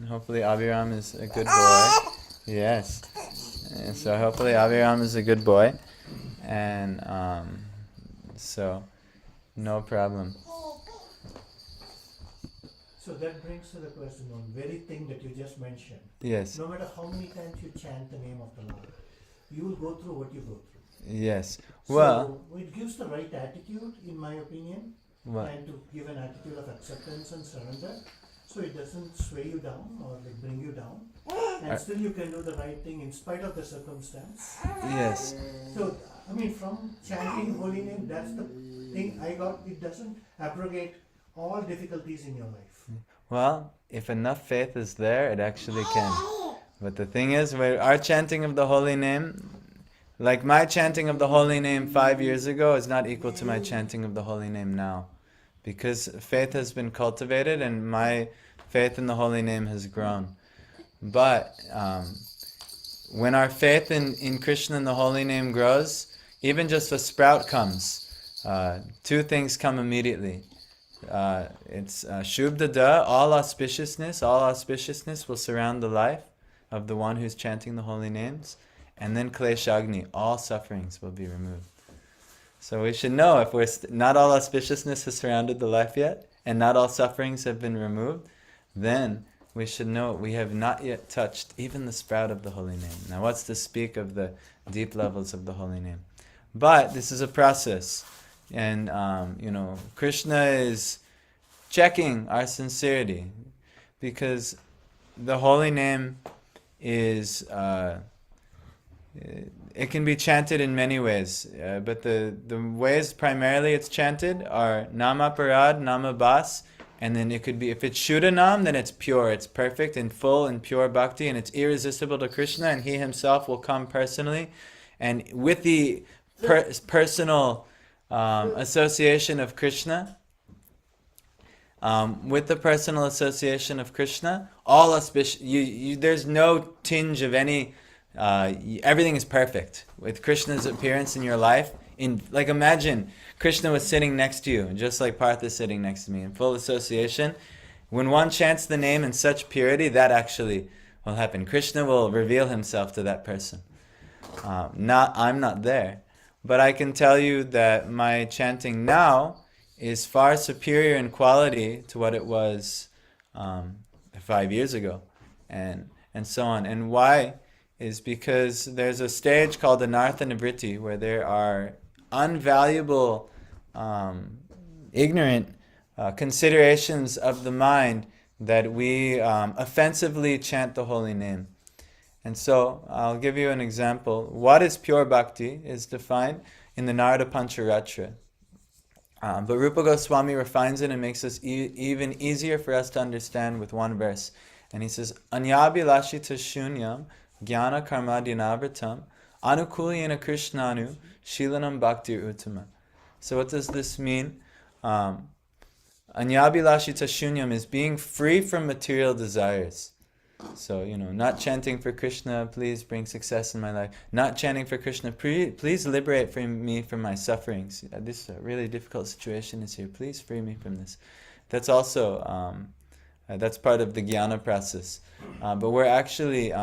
Hopefully Abhiram is a good boy. Yes. So hopefully Abhiram is a good boy. And so, no problem. So that brings to the question on very thing that you just mentioned. Yes. No matter how many times you chant the name of the Lord, you will go through what you go through. Yes. Well, so it gives the right attitude, in my opinion, well, and to give an attitude of acceptance and surrender, so it doesn't sway you down or like bring you down, and still you can do the right thing in spite of the circumstance. yes. So, I mean, from chanting holy name, that's the thing I got. It doesn't abrogate all difficulties in your life. Well, if enough faith is there, it actually can. But the thing is, our chanting of the holy name, like my chanting of the holy name 5 years ago is not equal to my chanting of the holy name now. Because faith has been cultivated and my faith in the holy name has grown. But when our faith in Krishna and the holy name grows, even just a sprout comes, two things come immediately. It's Shubdada, all auspiciousness will surround the life of the one who's chanting the holy names. And then Kleshagni, all sufferings will be removed. So we should know if not all auspiciousness has surrounded the life yet, and not all sufferings have been removed, then we should know we have not yet touched even the sprout of the holy name. Now what's to speak of the deep levels of the holy name? But this is a process. And, Krishna is checking our sincerity, because the holy name is, it can be chanted in many ways, but the ways primarily it's chanted are Nama Parad, Nama Bas, and then it could be, if it's Shuddhanam, then it's pure, it's perfect and full and pure bhakti, and it's irresistible to Krishna, and he himself will come personally, and with the personal association of Krishna, all auspicious. There's no tinge of any. Everything is perfect with Krishna's appearance in your life. Imagine Krishna was sitting next to you, just like Partha is sitting next to me, in full association. When one chants the name in such purity, that actually will happen. Krishna will reveal himself to that person. I'm not there. But I can tell you that my chanting now is far superior in quality to what it was 5 years ago, and so on. And why is because there's a stage called Anartha Nivriti where there are unvaluable, ignorant considerations of the mind that we offensively chant the holy name. And so, I'll give you an example. What is pure bhakti is defined in the Narada Pancharatra. But Rupa Goswami refines it and makes it even easier for us to understand with one verse. And he says, Anyabhilashita shunyam jnana karma dinavritam anukulyena krishnanu shilanam bhaktir uttama. So what does this mean? Anyabhilashita shunyam is being free from material desires. So, not chanting for Krishna, please bring success in my life. Not chanting for Krishna, please liberate me from my sufferings. This really difficult situation is here. Please free me from this. That's also, that's part of the jnana process. But we're actually,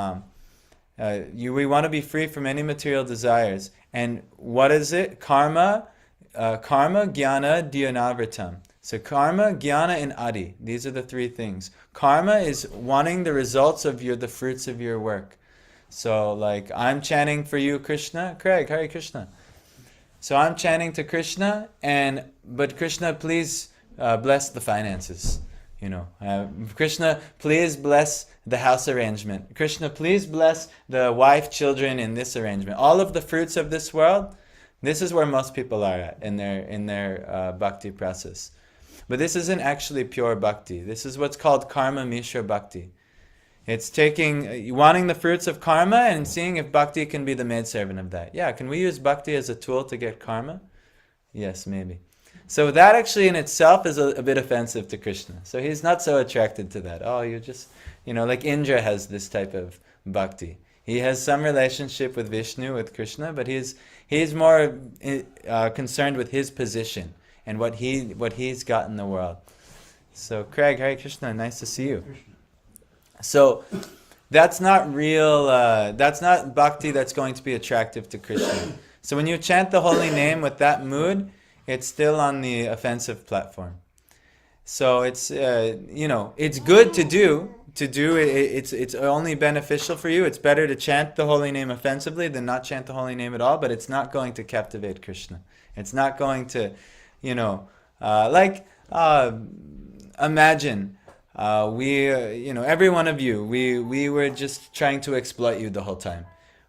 we want to be free from any material desires. And what is it? Karma, jnana, dhyanavritam. So karma, jnana, and adi. These are the three things. Karma is wanting the results of the fruits of your work. So like I'm chanting for you, Krishna. Craig, Hare Krishna. So I'm chanting to Krishna, but Krishna, please bless the finances. Krishna, please bless the house arrangement. Krishna, please bless the wife, children in this arrangement. All of the fruits of this world, this is where most people are at in their bhakti process. But this isn't actually pure bhakti. This is what's called karma mishra bhakti. It's wanting the fruits of karma and seeing if bhakti can be the maidservant of that. Yeah, can we use bhakti as a tool to get karma? Yes, maybe. So that actually in itself is a bit offensive to Krishna. So he's not so attracted to that. Oh, you just, like Indra has this type of bhakti. He has some relationship with Vishnu, with Krishna, but he's more concerned with his position and what he's got in the world. So Craig, Hare Krishna, nice to see you. So that's not real, that's not bhakti that's going to be attractive to Krishna. So when you chant the holy name with that mood, it's still on the offensive platform. So it's, it's good to do. It's only beneficial for you. It's better to chant the holy name offensively than not chant the holy name at all, but it's not going to captivate Krishna. It's not going to, imagine every one of you, we were just trying to exploit you the whole time.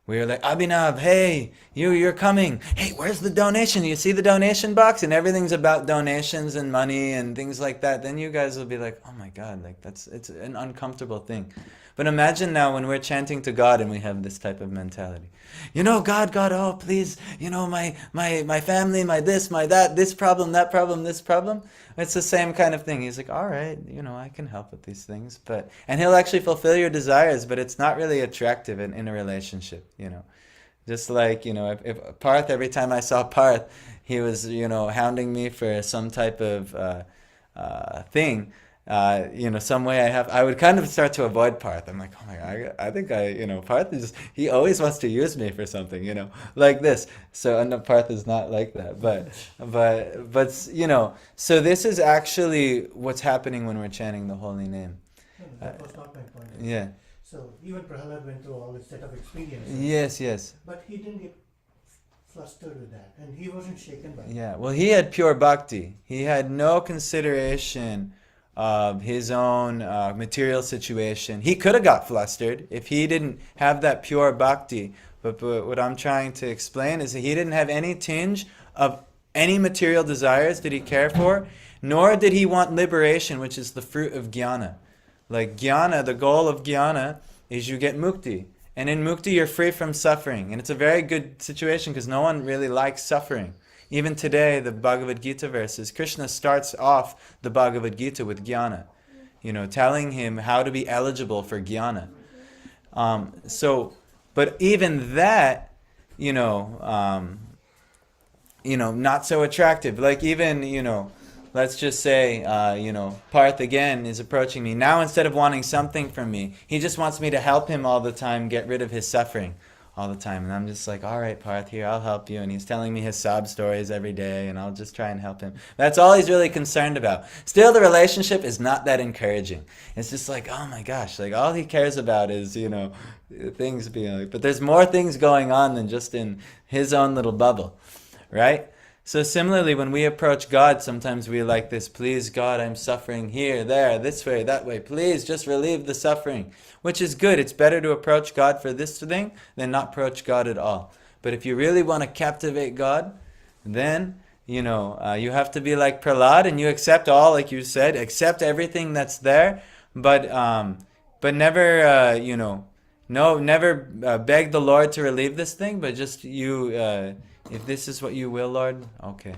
We were like, Abhinav, hey, you're coming. Hey, where's the donation? You see the donation box? And everything's about donations and money and things like that. Then you guys will be like, oh my God, it's an uncomfortable thing. But imagine now when we're chanting to God and we have this type of mentality. God, oh please, my family, my this, my that, this problem, that problem, this problem. It's the same kind of thing. He's like, all right, I can help with these things, and he'll actually fulfill your desires, but it's not really attractive in a relationship, Just like, if Parth, every time I saw Parth, he was, hounding me for some type of thing. Some way I would kind of start to avoid Parth. I'm like, oh my God, I think Parth is he always wants to use me for something, like this. So, and Parth is not like that, but, so this is actually what's happening when we're chanting the holy name. No, that was not my point. Yeah. So, even Prahalad went through all this set of experiences. Yes. But he didn't get flustered with that, and he wasn't shaken by it. Yeah, well, he had pure bhakti. He had no consideration of his own material situation. He could have got flustered if he didn't have that pure bhakti. But what I'm trying to explain is that he didn't have any tinge of any material desires that he cared for, nor did he want liberation, which is the fruit of jnana. Like jnana, the goal of jnana is you get mukti. And in mukti, you're free from suffering. And it's a very good situation because no one really likes suffering. Even today, the Bhagavad Gita verses, Krishna starts off the Bhagavad Gita with jnana, telling him how to be eligible for jnana. But even that, not so attractive. Like even, let's just say, Parth again is approaching me. Now instead of wanting something from me, he just wants me to help him all the time, get rid of his suffering all the time. And I'm just like, all right, Parth, here, I'll help you. And he's telling me his sob stories every day, and I'll just try and help him. That's all he's really concerned about. Still, the relationship is not that encouraging. It's just like, oh my gosh, like all he cares about is, things being like, but there's more things going on than just in his own little bubble, right? So similarly, when we approach God, sometimes we like this, please God, I'm suffering here, there, this way, that way. Please just relieve the suffering, which is good. It's better to approach God for this thing than not approach God at all. But if you really want to captivate God, then, you have to be like Prahlad and you accept all, like you said, accept everything that's there, but never, never beg the Lord to relieve this thing, but just if this is what you will, Lord, okay.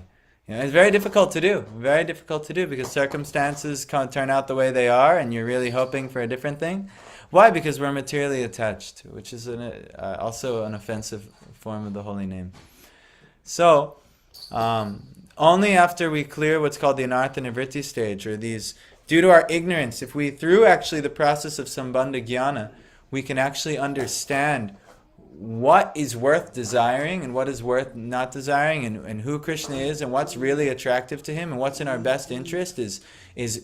It's very difficult to do. Very difficult to do because circumstances can't turn out the way they are and you're really hoping for a different thing. Why? Because we're materially attached, which is also an offensive form of the holy name. So, only after we clear what's called the anartha nivritti stage, or these, due to our ignorance, if we, through actually the process of sambandha jnana, we can actually understand what is worth desiring and what is worth not desiring, and who Krishna is and what's really attractive to him and what's in our best interest is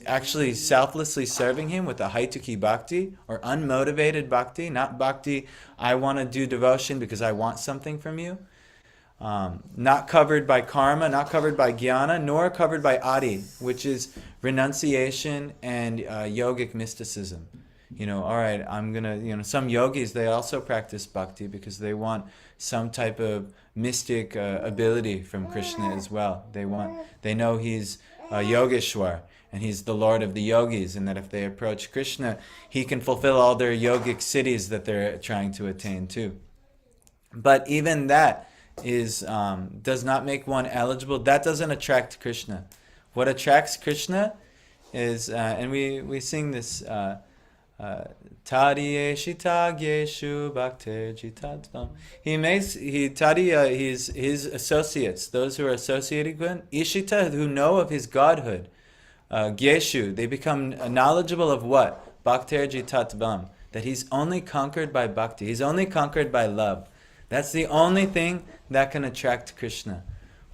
actually selflessly serving him with a haituki bhakti, or unmotivated bhakti, not bhakti, I want to do devotion because I want something from you. Not covered by karma, not covered by jnana, nor covered by adi, which is renunciation and yogic mysticism. All right, I'm going to, some yogis, they also practice bhakti because they want some type of mystic ability from Krishna as well. They know he's Yogeshwar and he's the Lord of the yogis, and that if they approach Krishna, he can fulfill all their yogic siddhis that they're trying to attain too. But even that does not make one eligible. That doesn't attract Krishna. What attracts Krishna is, and we sing this, Tadiye shitagyeshu bhakter jitadvam. His associates, those who are associated with him, Ishita, who know of his godhood, gyeshu, they become knowledgeable of what? Bhakterji Tattvam, that he's only conquered by bhakti. He's only conquered by love. That's the only thing that can attract Krishna.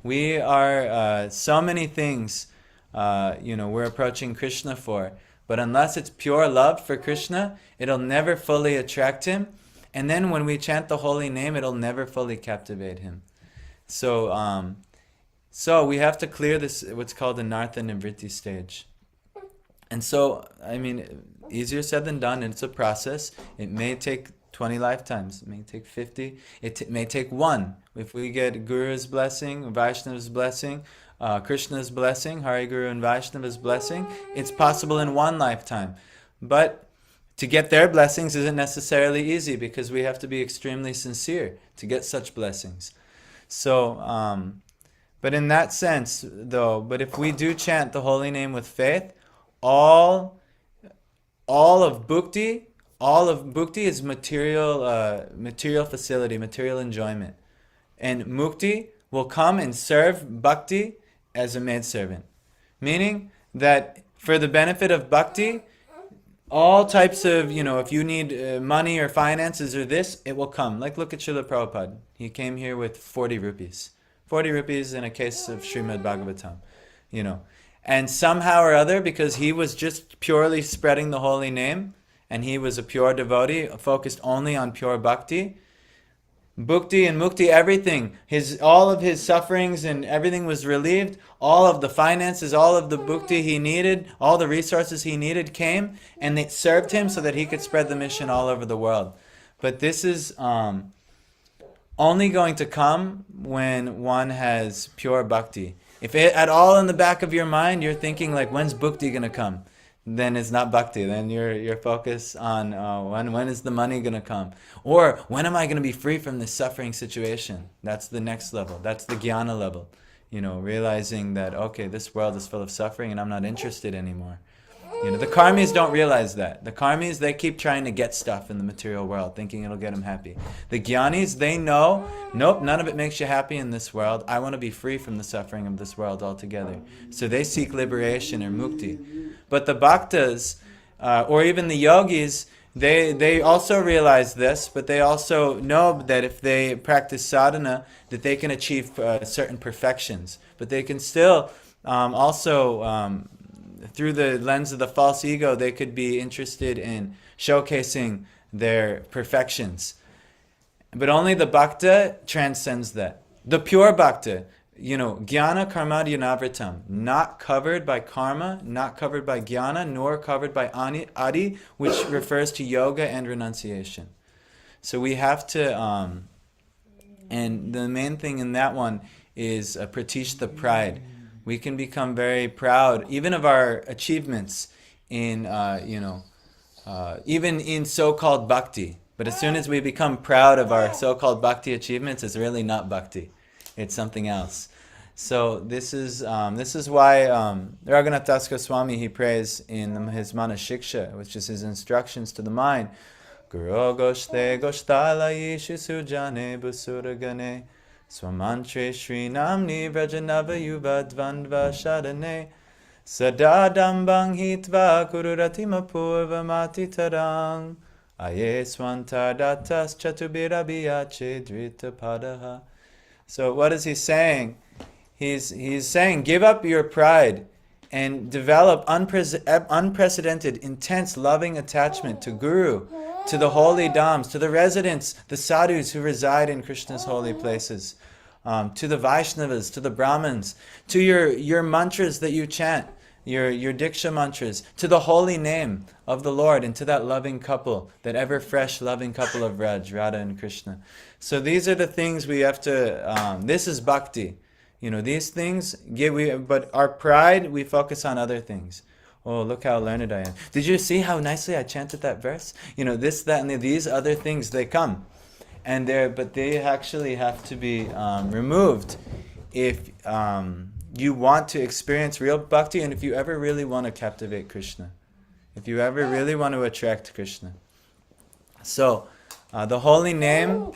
We are so many things, we're approaching Krishna for. But unless it's pure love for Krishna, it'll never fully attract him. And then when we chant the holy name, it'll never fully captivate him. So we have to clear this, what's called the Nartha Nivritti stage. And so, easier said than done. It's a process. It may take 20 lifetimes. It may take 50. It may take one. If we get Guru's blessing, Vaishnava's blessing, Krishna's blessing, Hari Guru and Vaishnava's blessing, it's possible in one lifetime. But to get their blessings isn't necessarily easy, because we have to be extremely sincere to get such blessings. So, but in that sense, though, but if we do chant the holy name with faith, all of bhakti is material facility, material enjoyment. And mukti will come and serve bhakti as a maidservant. Meaning that for the benefit of bhakti, all types of, if you need money or finances or this, it will come. Like look at Srila Prabhupada. He came here with 40 rupees. 40 rupees in a case of Srimad Bhagavatam. And somehow or other, because he was just purely spreading the holy name, and he was a pure devotee, focused only on pure bhakti, bhakti and mukti, everything, all of his sufferings and everything was relieved. All of the finances, all of the bhakti he needed, all the resources he needed came, and they served him so that he could spread the mission all over the world. But this is only going to come when one has pure bhakti. If at all in the back of your mind you're thinking like, when's bhakti going to come? Then it's not bhakti. Then you're focused on when is the money going to come? Or when am I going to be free from this suffering situation? That's the next level. That's the jnana level. Realizing that, okay, this world is full of suffering and I'm not interested anymore. The karmis don't realize that. The karmis, they keep trying to get stuff in the material world, thinking it'll get them happy. The jnanis, they know, nope, none of it makes you happy in this world. I want to be free from the suffering of this world altogether. So they seek liberation or mukti. But the bhaktas, or even the yogis, they also realize this, but they also know that if they practice sadhana, that they can achieve certain perfections. But they can still through the lens of the false ego, they could be interested in showcasing their perfections. But only the bhakta transcends that. The pure bhakta, jnana karma dhyanavrtam, not covered by karma, not covered by jnana, nor covered by adi, which refers to yoga and renunciation. So we have to, and the main thing in that one is pratishta, pride. We can become very proud, even of our achievements in, even in so-called bhakti. But as soon as we become proud of our so-called bhakti achievements, it's really not bhakti. It's something else. So this is why Raghunath Das Goswami, he prays in his Manashiksha, which is his instructions to the mind, Guru goshte goshtala yishu sujane busuragane Swamantre Shri Namni Vrajanava Yuva Dvandva Shadane Sadadambang Hitva Kururatima Purva Mati Tarang Aye Swantar Datas Chatubirabiyache Drita Padaha. So what is he saying? He's saying, give up your pride and develop unprecedented, intense, loving attachment to Guru, to the holy Dhams, to the residents, the sadhus who reside in Krishna's holy places, to the Vaishnavas, to the Brahmins, to your mantras that you chant, your Diksha mantras, to the holy name of the Lord, and to that loving couple, that ever fresh loving couple of Raj, Radha and Krishna. So these are the things we have to, this is bhakti. These things, but our pride, we focus on other things. Oh, look how learned I am. Did you see how nicely I chanted that verse? This, that, and these other things, they come. But they actually have to be removed if you want to experience real bhakti, and if you ever really want to captivate Krishna. If you ever really want to attract Krishna. So, the holy name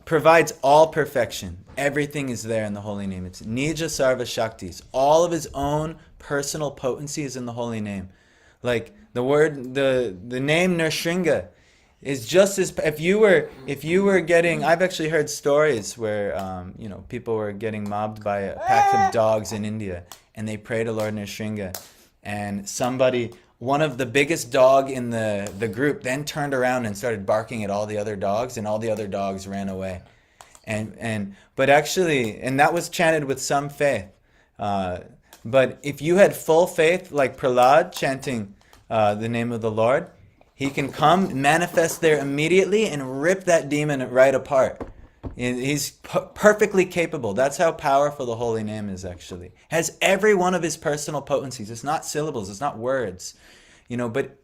provides all perfection. Everything is there in the holy name. It's Nija Sarva Shaktis. All of his own personal potency is in the holy name. Like the word, the name Nrsimha is just as, if you were getting, I've actually heard stories where people were getting mobbed by a pack of dogs in India, and they pray to Lord Nrsimha, and one of the biggest dog in the group then turned around and started barking at all the other dogs, and all the other dogs ran away. But actually, and that was chanted with some faith. But if you had full faith, like Prahlad chanting the name of the Lord, he can come, manifest there immediately, and rip that demon right apart. He's perfectly capable. That's how powerful the holy name is, actually. Has every one of his personal potencies. It's not syllables, it's not words. But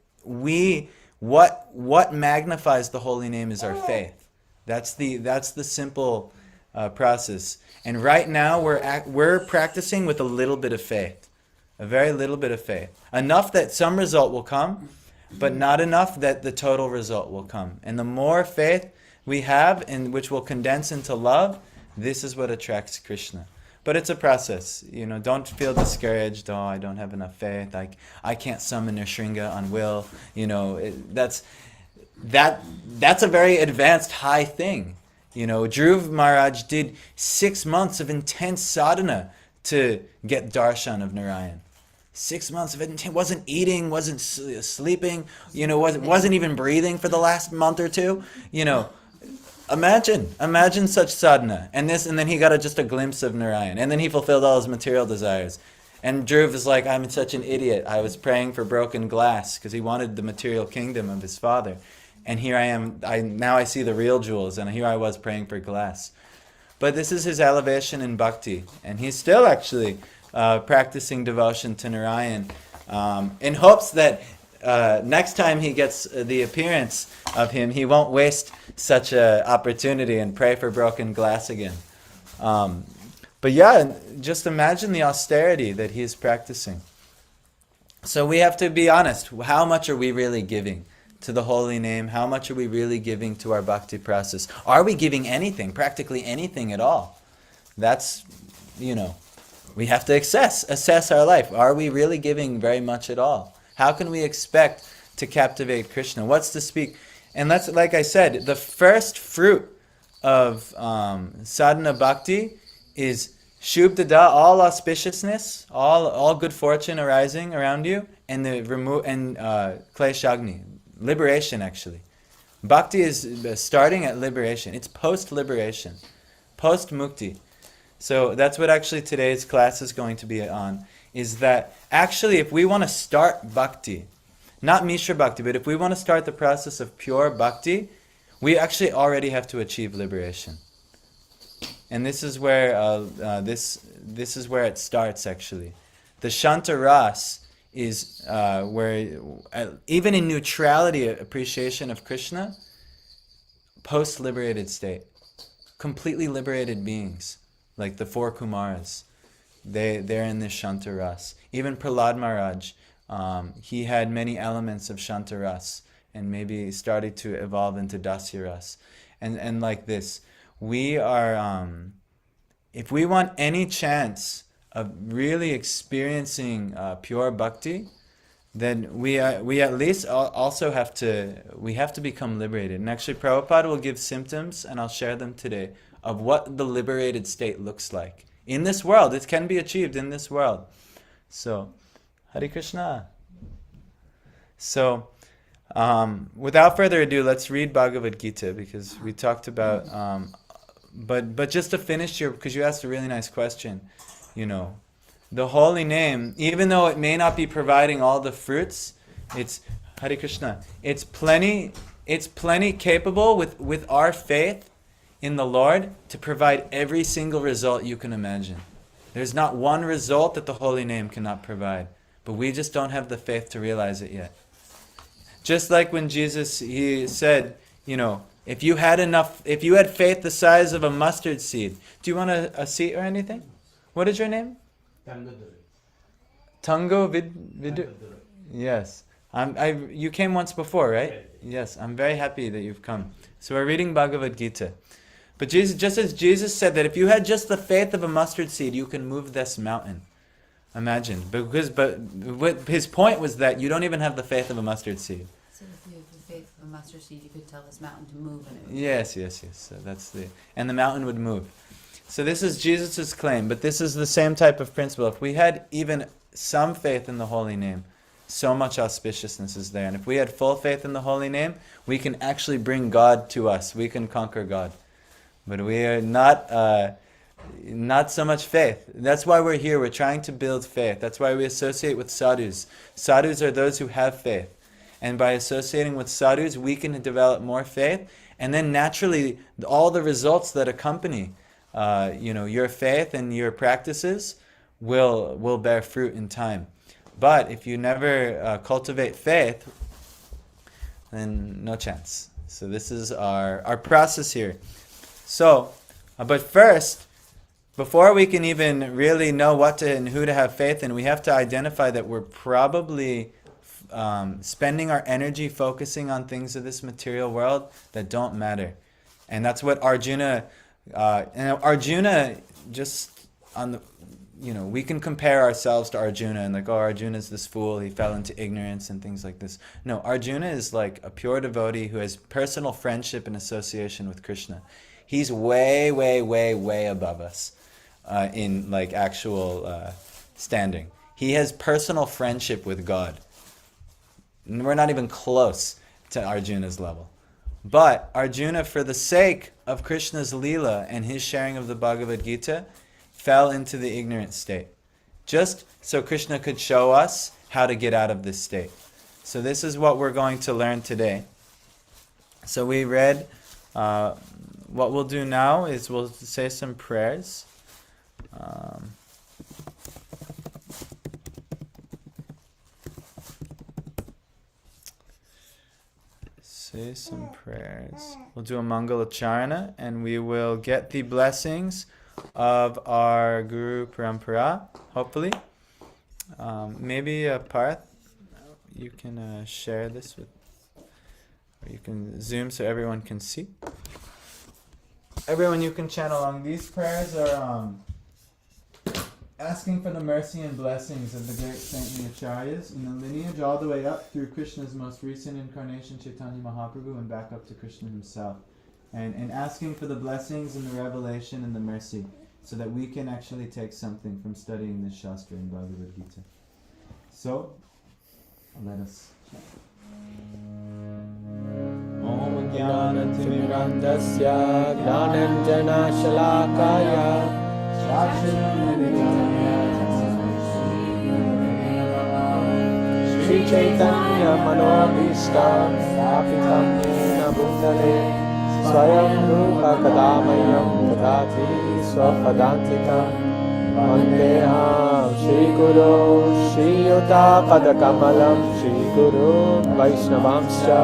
what magnifies the holy name is our faith. That's the simple process. And right now we're practicing with a little bit of faith. A very little bit of faith. Enough that some result will come, but not enough that the total result will come. And the more faith we have, and which will condense into love, this is what attracts Krishna. But it's a process. Don't feel discouraged. Oh, I don't have enough faith. I can't summon Nrsimha on will. That's a very advanced high thing. Dhruv Maharaj did 6 months of intense sadhana to get darshan of Narayan. 6 months of it, wasn't eating, wasn't sleeping, wasn't even breathing for the last month or two. Imagine such sadhana, and then he got just a glimpse of Narayan, and then he fulfilled all his material desires. And Dhruv is like, I'm such an idiot. I was praying for broken glass because he wanted the material kingdom of his father, and here I am. Now I see the real jewels, and here I was praying for glass. But this is his elevation in bhakti, and he's still actually practicing devotion to Narayan, in hopes that next time he gets the appearance of him, he won't waste such an opportunity and pray for broken glass again. But yeah, just imagine the austerity that he is practicing. So we have to be honest. How much are we really giving to the holy name? How much are we really giving to our bhakti process? Are we giving anything, practically anything at all? That's, we have to assess our life. Are we really giving very much at all? How can we expect to captivate Krishna? What's to speak? And that's, like I said, the first fruit of sadhana bhakti is shubdada, all auspiciousness, all good fortune arising around you, and kleshagni, liberation actually. Bhakti is starting at liberation. It's post-liberation, post-mukti. So that's what actually today's class is going to be on, is that actually if we want to start bhakti, not Mishra bhakti, but if we want to start the process of pure bhakti, we actually already have to achieve liberation. And this is where this is where it starts actually. The Shanta Ras is where even in neutrality, appreciation of Krishna, post-liberated state, completely liberated beings, like the 4 Kumaras, they're in this Shanta Ras. Even Prahlad Maharaj, he had many elements of Shanta Ras, and maybe started to evolve into Dasya Ras, and like this. We are, if we want any chance of really experiencing pure bhakti, then we at least also have to become liberated. And actually Prabhupada will give symptoms, and I'll share them today, of what the liberated state looks like. In this world, it can be achieved in this world. So, Hare Krishna. So, without further ado, let's read Bhagavad Gita, because we talked about, but just to finish here, because you asked a really nice question, the holy name, even though it may not be providing all the fruits, it's, Hare Krishna, it's plenty capable with our faith in the Lord to provide every single result you can imagine. There's not one result that the holy name cannot provide, but we just don't have the faith to realize it yet. Just like when Jesus, he said, if you had faith the size of a mustard seed. Do you want a seat or anything? What is your name? Tango Vidu. Yes. You came once before, right? Yes. I'm very happy that you've come. So we're reading Bhagavad Gita. But Jesus, just as Jesus said that if you had just the faith of a mustard seed, you can move this mountain. Imagine. But what his point was that you don't even have the faith of a mustard seed. So if you have the faith of a mustard seed, you could tell this mountain to move and it would. Yes. So and the mountain would move. So this is Jesus' claim, but this is the same type of principle. If we had even some faith in the holy name, so much auspiciousness is there. And if we had full faith in the holy name, we can actually bring God to us. We can conquer God. But we are not so much faith. That's why we're here. We're trying to build faith. That's why we associate with sadhus. Sadhus are those who have faith. And by associating with sadhus, we can develop more faith. And then naturally, all the results that accompany your faith and your practices will bear fruit in time. But if you never cultivate faith, then no chance. So this is our process here. So, but first, before we can even really know what to and who to have faith in, we have to identify that we're probably spending our energy focusing on things of this material world that don't matter. And that's what Arjuna, just on the, we can compare ourselves to Arjuna and Arjuna's this fool, he fell into ignorance and things like this. No, Arjuna is like a pure devotee who has personal friendship and association with Krishna. He's way, way, way, way above us in like actual standing. He has personal friendship with God. And we're not even close to Arjuna's level. But Arjuna, for the sake of Krishna's Leela and his sharing of the Bhagavad Gita, fell into the ignorant state. Just so Krishna could show us how to get out of this state. So this is what we're going to learn today. So we read, what we'll do now is we'll say some prayers. Say some prayers. We'll do a Mangala Charana and we will get the blessings of our Guru Parampara, hopefully. Maybe Parth, you can share this with, or you can zoom so everyone can see. Everyone, you can chant along. These prayers are asking for the mercy and blessings of the great saintly acharyas in the lineage all the way up through Krishna's most recent incarnation, Chaitanya Mahaprabhu, and back up to Krishna himself. And asking for the blessings and the revelation and the mercy so that we can actually take something from studying this Shastra in Bhagavad Gita. So, let us chant. Om Jnana Timirandasya Jnananjana Shalakaya Shri Chaitanya Manobhishtam Sthapitam Yena Bhutale Swayam Rupa Kadamayam Tadati Swapadantikam Vandeham Shri Guru Shri Yuta Padakamalam Shri Guru Vaishnavamscha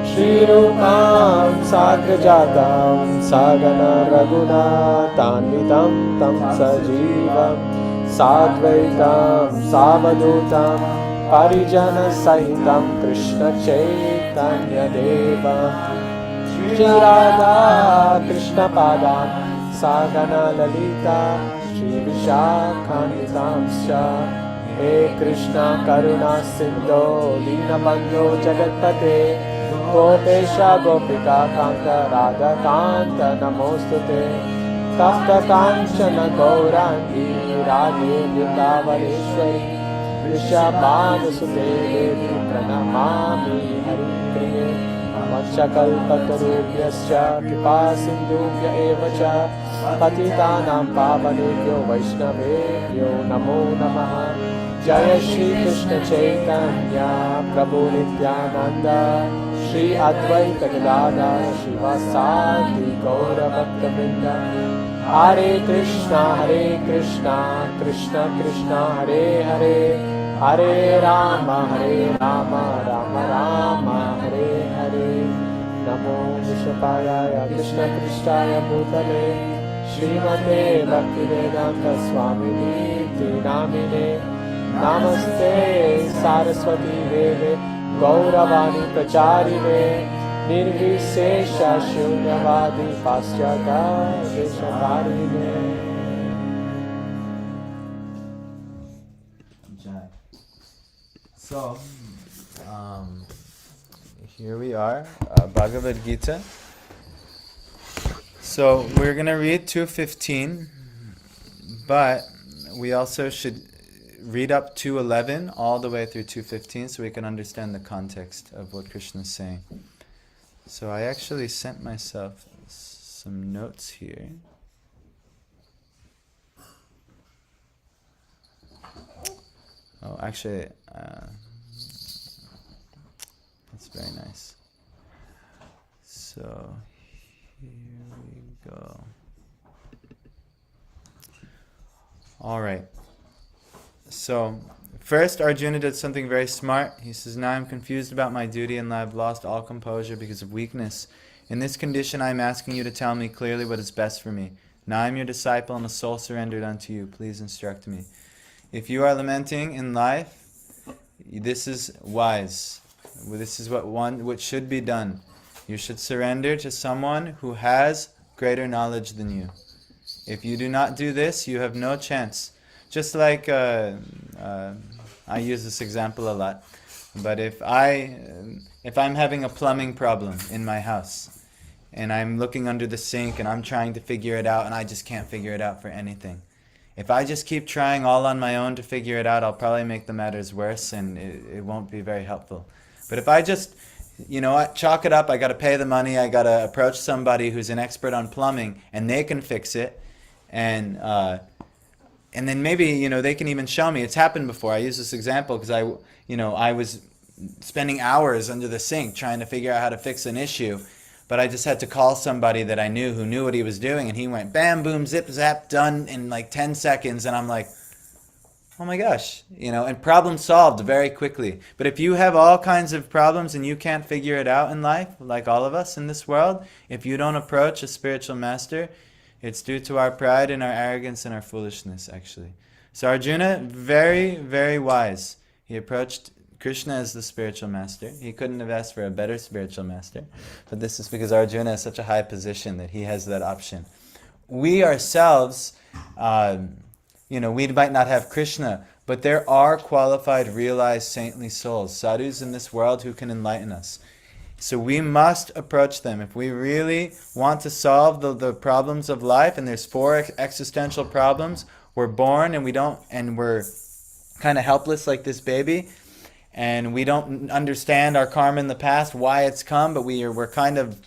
Shri Rupam Sagrajatam Sagana Raghunatanvitam Tam Sajivam Sadvaitam Savadutam Parijana Sahitam Krishna Chaitanya Devam Shri Radha Krishna Padam Sagana Lalita Shri Vishakanitamscha He Krishna Karuna Sindho Dinabandho Jagatpate Gopesha Gopika Kanta Radha Kanta Namostute Tapta Kanchana Gaurangi Radhe Vrindavaneshwari Vrishabhanu Sute Devi Pranamami Haripriye Vachakalpatarubhyascha Kripa Sindhubhya Evacha Patitanam Pavanebhyo Vaishnavebhyo Namo Namaha Jaya Shri Krishna Chaitanya Prabhu Nityananda Shri Advaita Gadadhar Shivasadi Gaura Bhakta Vrinda Hare Krishna Krishna Krishna Hare Hare Hare Rama Rama Rama Hare Hare Namo Vishwapaya Krishna Krishnaya Bhutale Srimate Bhaktivedanta Swamini Namine Namaste Saraswati Deve Gauravani Pracharine Nirvisesha Shunyavadi Paschata Deshakarine. So, here we are, Bhagavad Gita. So we're going to read 2:15, but we also should read up 2:11 all the way through 2:15 so we can understand the context of what Krishna is saying. So I actually sent myself some notes here. Oh, actually, that's very nice. So here we go. All right. So first, Arjuna did something very smart. He says, "Now I'm confused about my duty and I've lost all composure because of weakness. In this condition, I am asking you to tell me clearly what is best for me. Now I am your disciple and a soul surrendered unto you. Please instruct me." If you are lamenting in life, this is wise. This is what should be done. You should surrender to someone who has greater knowledge than you. If you do not do this, you have no chance. Just like I use this example a lot, but if I'm having a plumbing problem in my house, and I'm looking under the sink and I'm trying to figure it out, and I just can't figure it out for anything. If I just keep trying all on my own to figure it out, I'll probably make the matters worse, and it won't be very helpful. But if I just, chalk it up, I got to pay the money, I got to approach somebody who's an expert on plumbing, and they can fix it, and then maybe, they can even show me. It's happened before. I use this example because I was spending hours under the sink trying to figure out how to fix an issue, but I just had to call somebody that I knew who knew what he was doing, and he went bam, boom, zip, zap, done in like 10 seconds, and I'm like, oh my gosh, and problem solved very quickly. But if you have all kinds of problems and you can't figure it out in life, like all of us in this world, if you don't approach a spiritual master, it's due to our pride and our arrogance and our foolishness, actually. So Arjuna, very, very wise. He approached Krishna as the spiritual master. He couldn't have asked for a better spiritual master. But this is because Arjuna has such a high position that he has that option. We ourselves, we might not have Krishna, but there are qualified, realized, saintly souls, sadhus in this world who can enlighten us. So we must approach them. If we really want to solve the problems of life, and there's 4 existential problems, we're born and we're kind of helpless like this baby, and we don't understand our karma in the past, why it's come, but we're kind of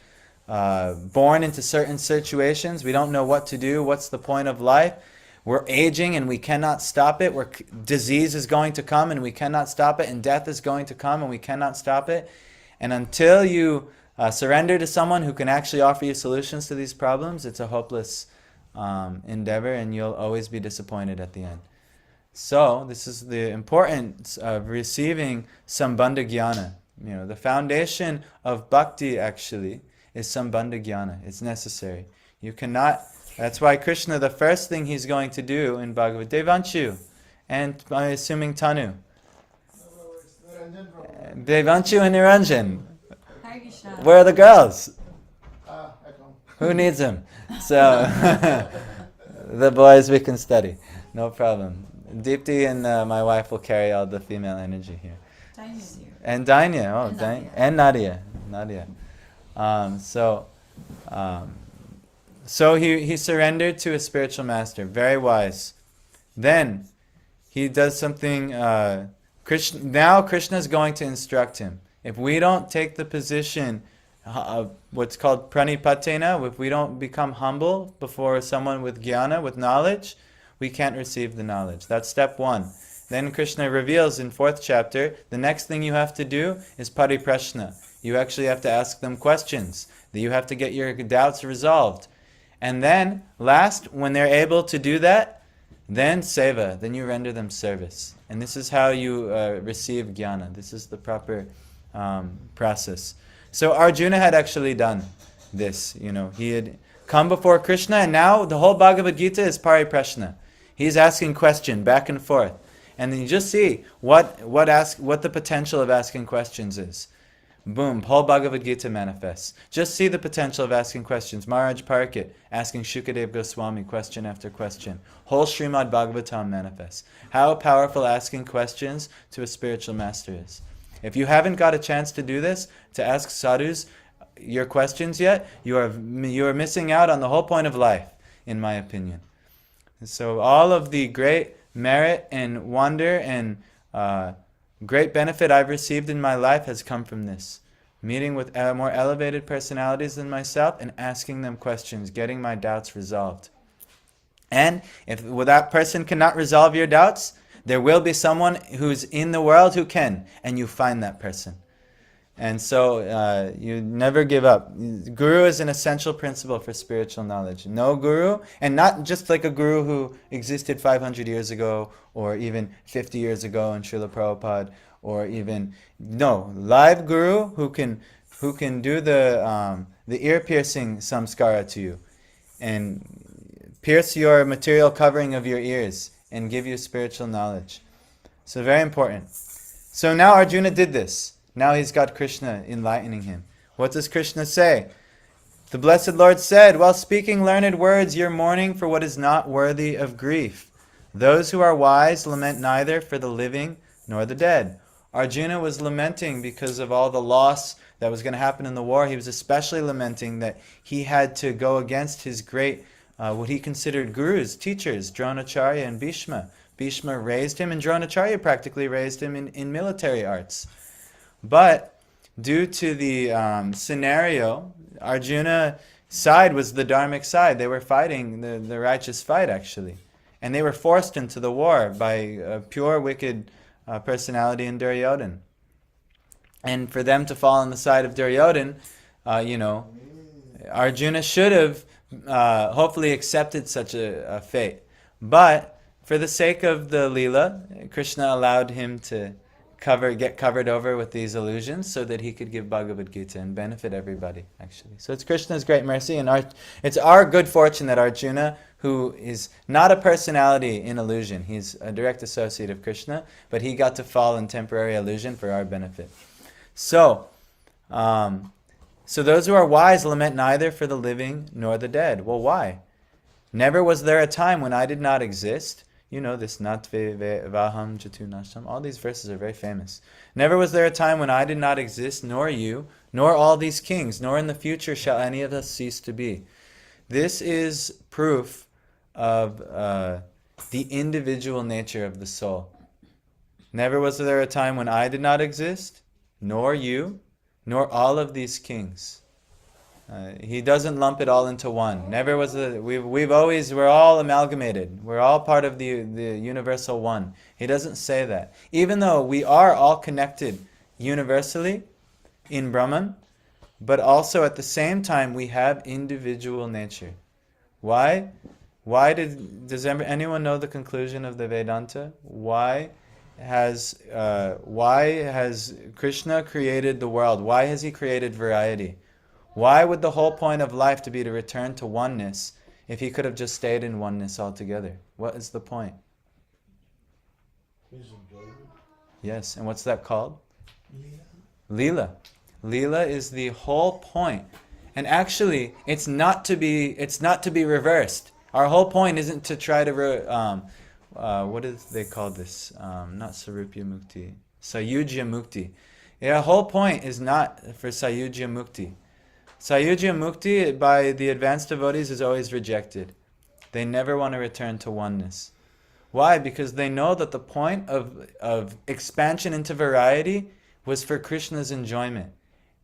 born into certain situations. We don't know what to do, what's the point of life. We're aging and we cannot stop it. Disease is going to come and we cannot stop it, and death is going to come and we cannot stop it. And until you surrender to someone who can actually offer you solutions to these problems, it's a hopeless endeavor, and you'll always be disappointed at the end. So this is the importance of receiving Sambandha Jnana. The foundation of bhakti actually is Sambandha Jnana. It's necessary. You cannot. That's why Krishna, the first thing he's going to do in Bhagavad, Devanshu, and I'm assuming Tanu. Devanshu and Niranjan. Where are the girls? Who needs them? So the boys, we can study. No problem. Deepti and my wife will carry all the female energy here. Dinah's here. And Danya. And Nadia. So he surrendered to a spiritual master. Very wise. Then he does something. Now Krishna is going to instruct him. If we don't take the position of what's called pranipatena, if we don't become humble before someone with jnana, with knowledge, we can't receive the knowledge. That's step 1. Then Krishna reveals in 4th chapter, the next thing you have to do is pariprashna. You actually have to ask them questions. You have to get your doubts resolved. And then, last, when they're able to do that, then seva, then you render them service. And this is how you receive jnana. This is the proper process. So Arjuna had actually done this. He had come before Krishna, and now the whole Bhagavad Gita is pariprashna. He's asking question back and forth. And then you just see what the potential of asking questions is. Boom, whole Bhagavad Gita manifests. Just see the potential of asking questions. Maharaj Parikit asking Shukadev Goswami question after question. Whole Srimad Bhagavatam manifests. How powerful asking questions to a spiritual master is. If you haven't got a chance to do this, to ask sadhus your questions yet, you are missing out on the whole point of life, in my opinion. So all of the great merit and wonder and great benefit I've received in my life has come from this. Meeting with more elevated personalities than myself and asking them questions, getting my doubts resolved. And if that person cannot resolve your doubts, there will be someone who's in the world who can, and you find that person. And so you never give up. Guru is an essential principle for spiritual knowledge. No guru, and not just like a guru who existed 500 years ago or even 50 years ago in Srila Prabhupada, or even, no, live guru who can do the ear-piercing samskara to you and pierce your material covering of your ears and give you spiritual knowledge. So very important. So now Arjuna did this. Now he's got Krishna enlightening him. What does Krishna say? The Blessed Lord said, while speaking learned words, you're mourning for what is not worthy of grief. Those who are wise lament neither for the living nor the dead. Arjuna was lamenting because of all the loss that was going to happen in the war. He was especially lamenting that he had to go against his great, what he considered gurus, teachers, Dronacharya and Bhishma. Bhishma raised him, and Dronacharya practically raised him in military arts. But due to the scenario, Arjuna's side was the dharmic side. They were fighting the righteous fight, actually. And they were forced into the war by a pure wicked personality in Duryodhan. And for them to fall on the side of Duryodhan, Arjuna should have hopefully accepted such a fate. But for the sake of the Leela, Krishna allowed him to get covered over with these illusions so that he could give Bhagavad Gita and benefit everybody, actually. So it's Krishna's great mercy, and it's our good fortune that Arjuna, who is not a personality in illusion, he's a direct associate of Krishna, but he got to fall in temporary illusion for our benefit. So those who are wise lament neither for the living nor the dead. Well, why? Never was there a time when I did not exist. You know this, Natve Vaham Jatu Nasham. All these verses are very famous. Never was there a time when I did not exist, nor you, nor all these kings, nor in the future shall any of us cease to be. This is proof of the individual nature of the soul. Never was there a time when I did not exist, nor you, nor all of these kings. He doesn't lump it all into one. Never was we're all amalgamated. We're all part of the universal one. He doesn't say that. Even though we are all connected universally in Brahman, but also at the same time we have individual nature. Why? Does anyone know the conclusion of the Vedanta? Why has Krishna created the world? Why has he created variety? Why would the whole point of life to be to return to oneness if he could have just stayed in oneness altogether? What is the point? Yes, and what's that called? Leela. Leela is the whole point. And actually, it's not to be reversed. Our whole point isn't to try to what do they call this? Not Sarupya Mukti. Sayujya Mukti. Yeah, the whole point is not for Sayujya Mukti. Sayujya Mukti by the advanced devotees is always rejected. They never want to return to oneness. Why? Because they know that the point of expansion into variety was for Krishna's enjoyment.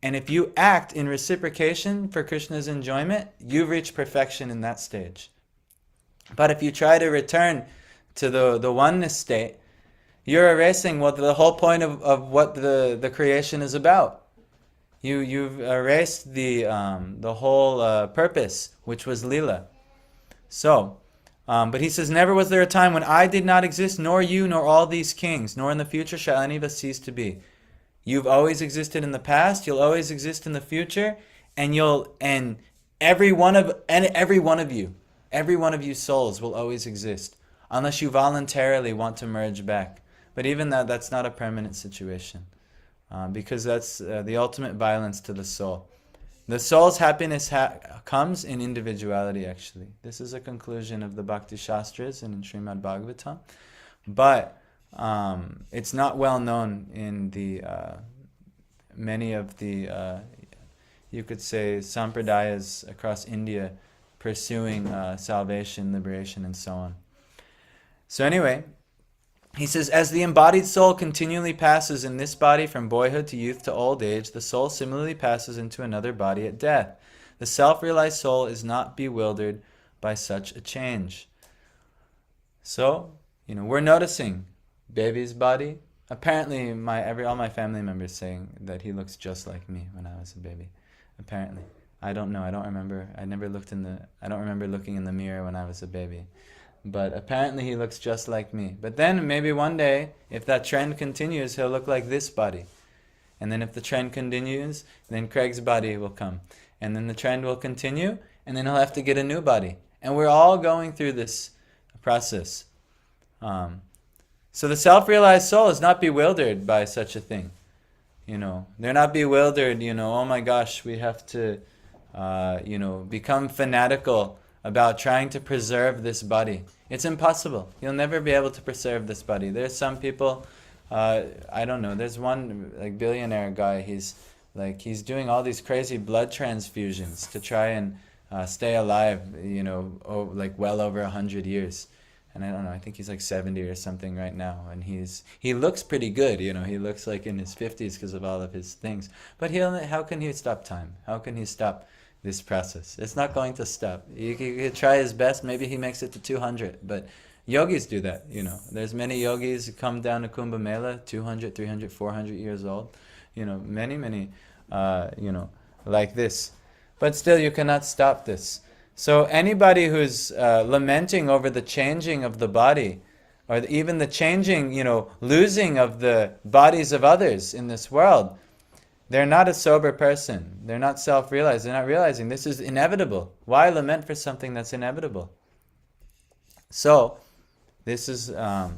And if you act in reciprocation for Krishna's enjoyment, you've reached perfection in that stage. But if you try to return to the oneness state, you're erasing the whole point of what the creation is about. You've erased the whole purpose, which was Leela. So, but he says, never was there a time when I did not exist, nor you, nor all these kings, nor in the future shall any of us cease to be. You've always existed in the past, you'll always exist in the future, and every one of you souls will always exist, unless you voluntarily want to merge back. But even that's not a permanent situation. because that's the ultimate violence to the soul. The soul's happiness comes in individuality, actually. This is a conclusion of the Bhakti Shastras and in Srimad Bhagavatam. But it's not well known in the many of the, you could say, sampradayas across India pursuing salvation, liberation, and so on. So anyway, he says, as the embodied soul continually passes in this body from boyhood to youth to old age, the soul similarly passes into another body at death. The self-realized soul is not bewildered by such a change. So, we're noticing baby's body. Apparently, all my family members saying that he looks just like me when I was a baby. Apparently, I don't know. I don't remember. I don't remember looking in the mirror when I was a baby. But apparently he looks just like me. But then maybe one day, if that trend continues, he'll look like this body. And then if the trend continues, then Craig's body will come. And then the trend will continue, and then he'll have to get a new body. And we're all going through this process. So the self-realized soul is not bewildered by such a thing. They're not bewildered, oh my gosh, we have to, become fanatical about trying to preserve this body. It's impossible. You'll never be able to preserve this body. There's some people, I don't know, there's one billionaire guy, he's doing all these crazy blood transfusions to try and stay alive, well over 100 years. And I don't know, I think he's 70 or something right now. And he looks pretty good, he looks like in his 50s because of all of his things. But how can he stop time? How can he stop this process? It's not going to stop. He could try his best. Maybe he makes it to 200. But yogis do that, There's many yogis who come down to Kumbh Mela, 200, 300, 400 years old. Many, like this. But still, you cannot stop this. So anybody who's lamenting over the changing of the body, or even the changing, losing of the bodies of others in this world, they're not a sober person. They're not self-realized. They're not realizing this is inevitable. Why lament for something that's inevitable? So, this is, the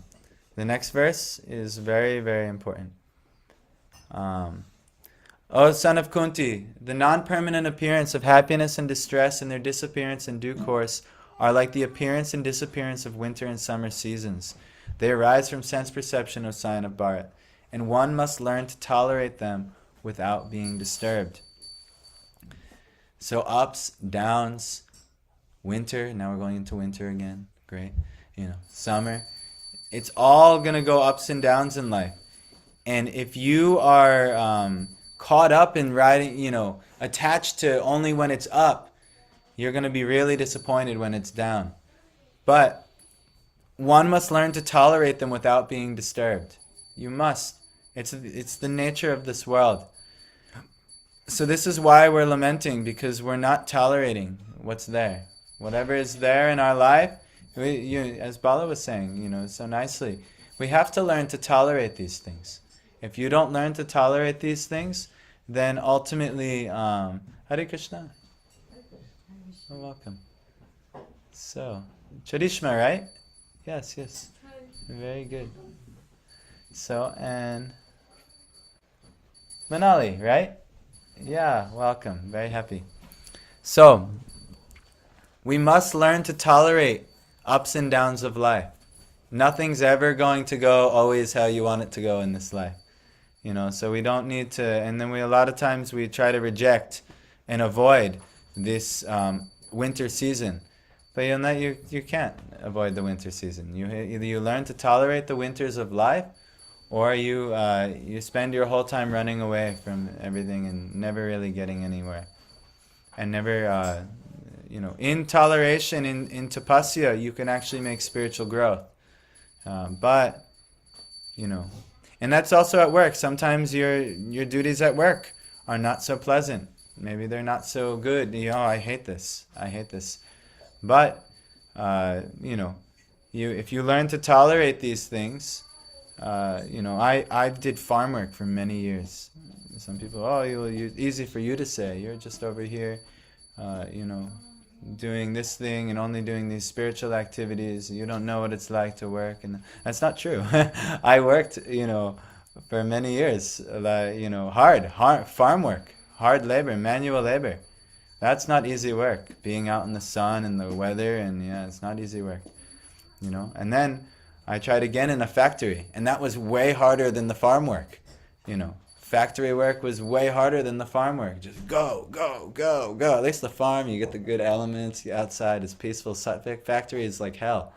next verse is very, very important. O son of Kunti, the non-permanent appearance of happiness and distress and their disappearance in due course are like the appearance and disappearance of winter and summer seasons. They arise from sense perception, O sign of Bharat, and one must learn to tolerate them without being disturbed. So ups, downs, winter, now we're going into winter again, great, summer, it's all going to go ups and downs in life. And if you are caught up in riding, attached to only when it's up, you're going to be really disappointed when it's down. But one must learn to tolerate them without being disturbed. You must. It's the nature of this world. So this is why we're lamenting, because we're not tolerating what's there. Whatever is there in our life, as Bala was saying, so nicely, we have to learn to tolerate these things. If you don't learn to tolerate these things, then ultimately, Hare Krishna. You're welcome. So, Charishma, right? Yes. Very good. So, and Manali, right? Yeah, welcome. Very happy. So, we must learn to tolerate ups and downs of life. Nothing's ever going to go always how you want it to go in this life. So we don't need to, and then a lot of times we try to reject and avoid this winter season. But you can't avoid the winter season. Either you learn to tolerate the winters of life, or you spend your whole time running away from everything and never really getting anywhere. And never, in toleration, in tapasya, you can actually make spiritual growth. But, and that's also at work. Sometimes your duties at work are not so pleasant. Maybe they're not so good. I hate this. But, if you learn to tolerate these things, I did farm work for many years. Some people, easy for you to say. You're just over here, doing this thing and only doing these spiritual activities. You don't know what it's like to work. And that's not true. I worked, for many years. Hard farm work, hard labor, manual labor. That's not easy work. Being out in the sun and the weather, and it's not easy work. And then I tried again in a factory, and that was way harder than the farm work. Factory work was way harder than the farm work. Just go, go, go, go. At least the farm, you get the good elements. Outside is peaceful. Factory is like hell.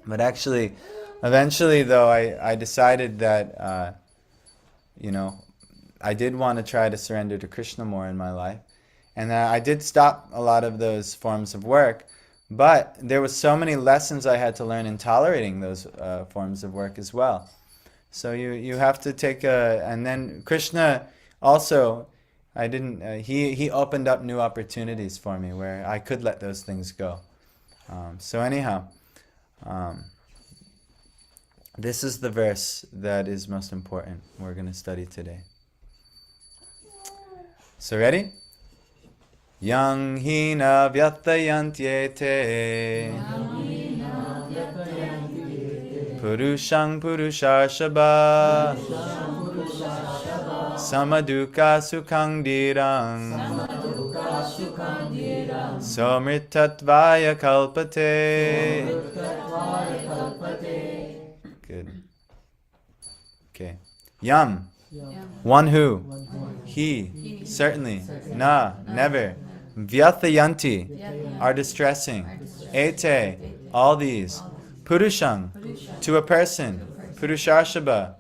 But actually, eventually though, I decided that, I did want to try to surrender to Krishna more in my life. And I did stop a lot of those forms of work. But there was so many lessons I had to learn in tolerating those forms of work as well. So you have to take and then Krishna also, I didn't, he opened up new opportunities for me where I could let those things go. So anyhow, this is the verse that is most important we're going to study today. So ready? Yang hina vyatayantyete Purushang Purushashaba Samaduka Sukhang Dirang Somritatvaya Kalpate. Good. Okay. Yam. One who. He. Certainly. Na. Never. Vyathayanti. Are distressing. Ete. All these. Purushang. To a person. Purushashaba.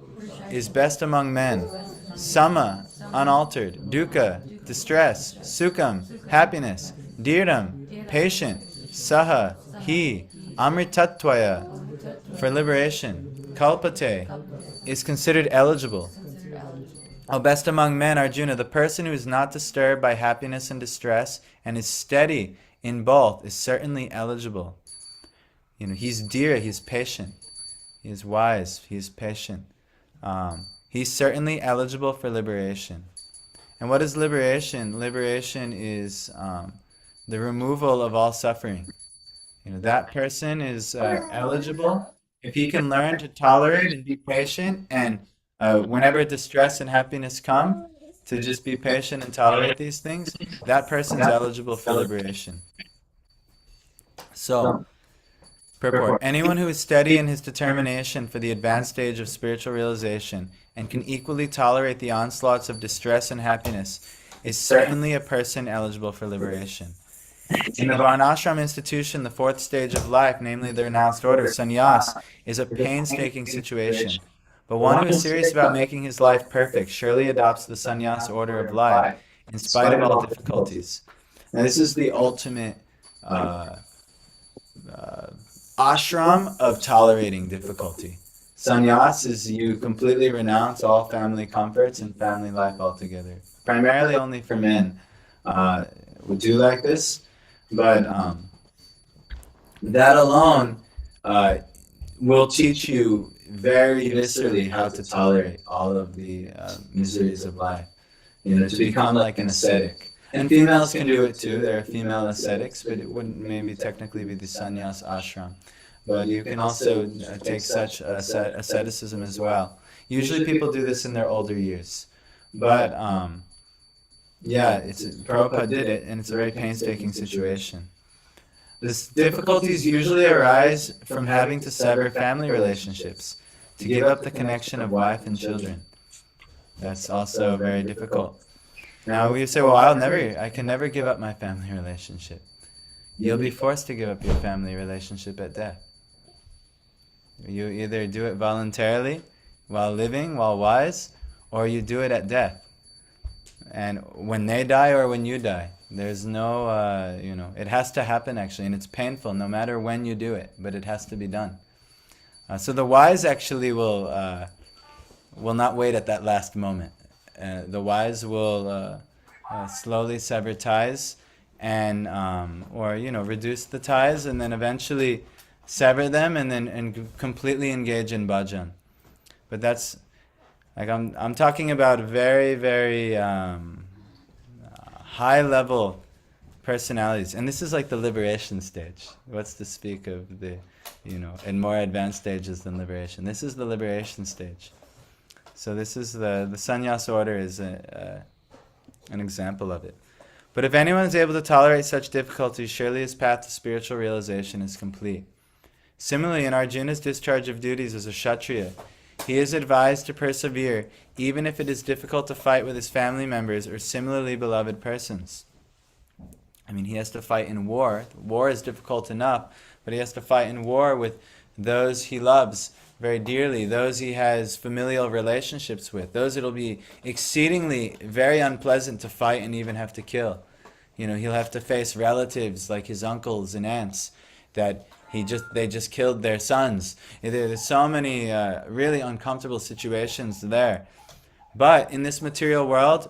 Is best among men. Sama. Unaltered. Dukkha. Distress. Sukham. Happiness. Dhiram. Patient. Saha. He. Amritatvaya. For liberation. Kalpate. Is considered eligible. O best among men, Arjuna, the person who is not disturbed by happiness and distress and is steady in both is certainly eligible. He's dhira, he's patient. He is wise, he is patient. He's certainly eligible for liberation. And what is liberation? Liberation is the removal of all suffering. That person is eligible if he can learn to tolerate and be patient, and whenever distress and happiness come, to just be patient and tolerate these things, that person's eligible for liberation. So, purport. Anyone who is steady in his determination for the advanced stage of spiritual realization and can equally tolerate the onslaughts of distress and happiness is certainly a person eligible for liberation. In the Varnashram institution, the fourth stage of life, namely the renounced order, sannyas, is a painstaking situation. But one who is serious about making his life perfect surely adopts the sannyas order of life in spite of all difficulties. Now, this is the ultimate ashram of tolerating difficulty. Sannyas is you completely renounce all family comforts and family life altogether. Primarily only for men would do like this, but that alone will teach you very viscerally how to tolerate all of the miseries of life. To become like an ascetic. And females can do it too. There are female ascetics, but it wouldn't maybe technically be the sannyas ashram. But you can also take such asceticism as well. Usually people do this in their older years. But Prabhupada did it, and it's a very painstaking situation. These difficulties usually arise from having to sever family relationships, to give up the connection of wife and children. That's also very difficult. Now you say, well, I can never give up my family relationship. You'll be forced to give up your family relationship at death. You either do it voluntarily, while living, while wise, or you do it at death. And when they die or when you die, there's no, it has to happen actually, and it's painful no matter when you do it, but it has to be done. So the wise actually will not wait at that last moment. The wise will slowly sever ties and reduce the ties, and then eventually sever them and completely engage in bhajan. But that's like I'm talking about very, very high level personalities, and this is like the liberation stage. What's to speak of the in more advanced stages than liberation? This is the liberation stage. So this is the sannyas order is an example of it. But if anyone is able to tolerate such difficulties, surely his path to spiritual realization is complete. Similarly, in Arjuna's discharge of duties as a Kshatriya, he is advised to persevere even if it is difficult to fight with his family members or similarly beloved persons. I mean, he has to fight in war. War is difficult enough, but he has to fight in war with those he loves very dearly, those he has familial relationships with, those it'll be exceedingly very unpleasant to fight and even have to kill. You know, he'll have to face relatives like his uncles and aunts that they just killed their sons. There's so many really uncomfortable situations there. But in this material world,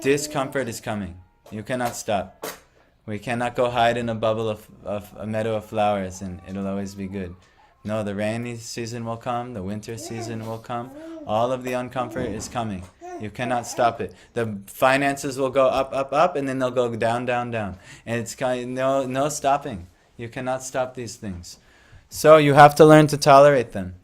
discomfort is coming. You cannot stop. We cannot go hide in a bubble of a meadow of flowers and it'll always be good. No, the rainy season will come, the winter season will come. All of the uncomfort is coming. You cannot stop it. The finances will go up, up, up, and then they'll go down, down, down. And it's kind of no stopping. You cannot stop these things. So you have to learn to tolerate them.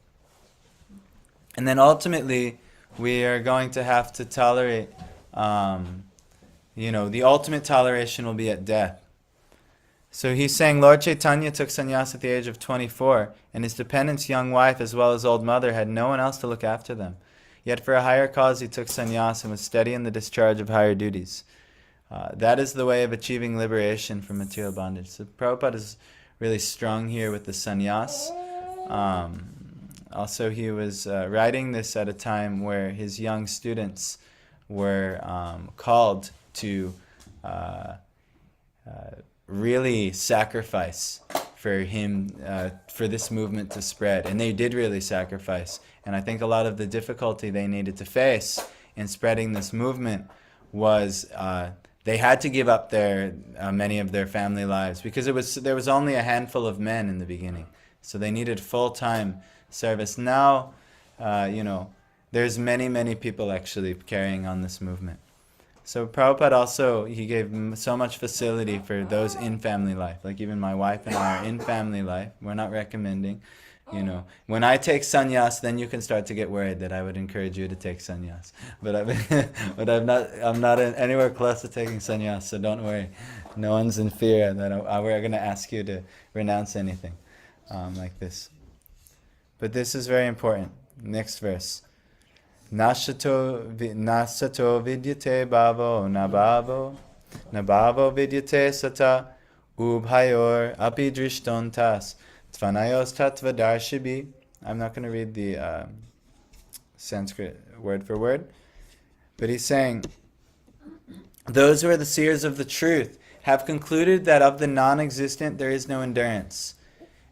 And then ultimately, we are going to have to tolerate, the ultimate toleration will be at death. So he's saying Lord Chaitanya took sannyas at the age of 24, and his dependent's young wife as well as old mother had no one else to look after them. Yet for a higher cause he took sannyas and was steady in the discharge of higher duties. That is the way of achieving liberation from material bondage. So Prabhupada is really strong here with the sannyas. Also he was writing this at a time where his young students were called to really sacrifice for him, for this movement to spread. And they did really sacrifice. And I think a lot of the difficulty they needed to face in spreading this movement was they had to give up many of their family lives because there was only a handful of men in the beginning. So they needed full-time service. Now, there's many, many people actually carrying on this movement. So Prabhupada also, he gave so much facility for those in family life. Like even my wife and I are in family life. We're not recommending, When I take sannyas, then you can start to get worried that I would encourage you to take sannyas. But I'm not anywhere close to taking sannyas, so don't worry. No one's in fear that we're going to ask you to renounce anything like this. But this is very important. Next verse. Nasato vidyate bhavo nabhavo vidyate sata ubhayor api drishtontas tvanayos tattvadarshibhi. I'm not going to read the Sanskrit word for word, but he's saying, those who are the seers of the truth have concluded that of the non-existent there is no endurance,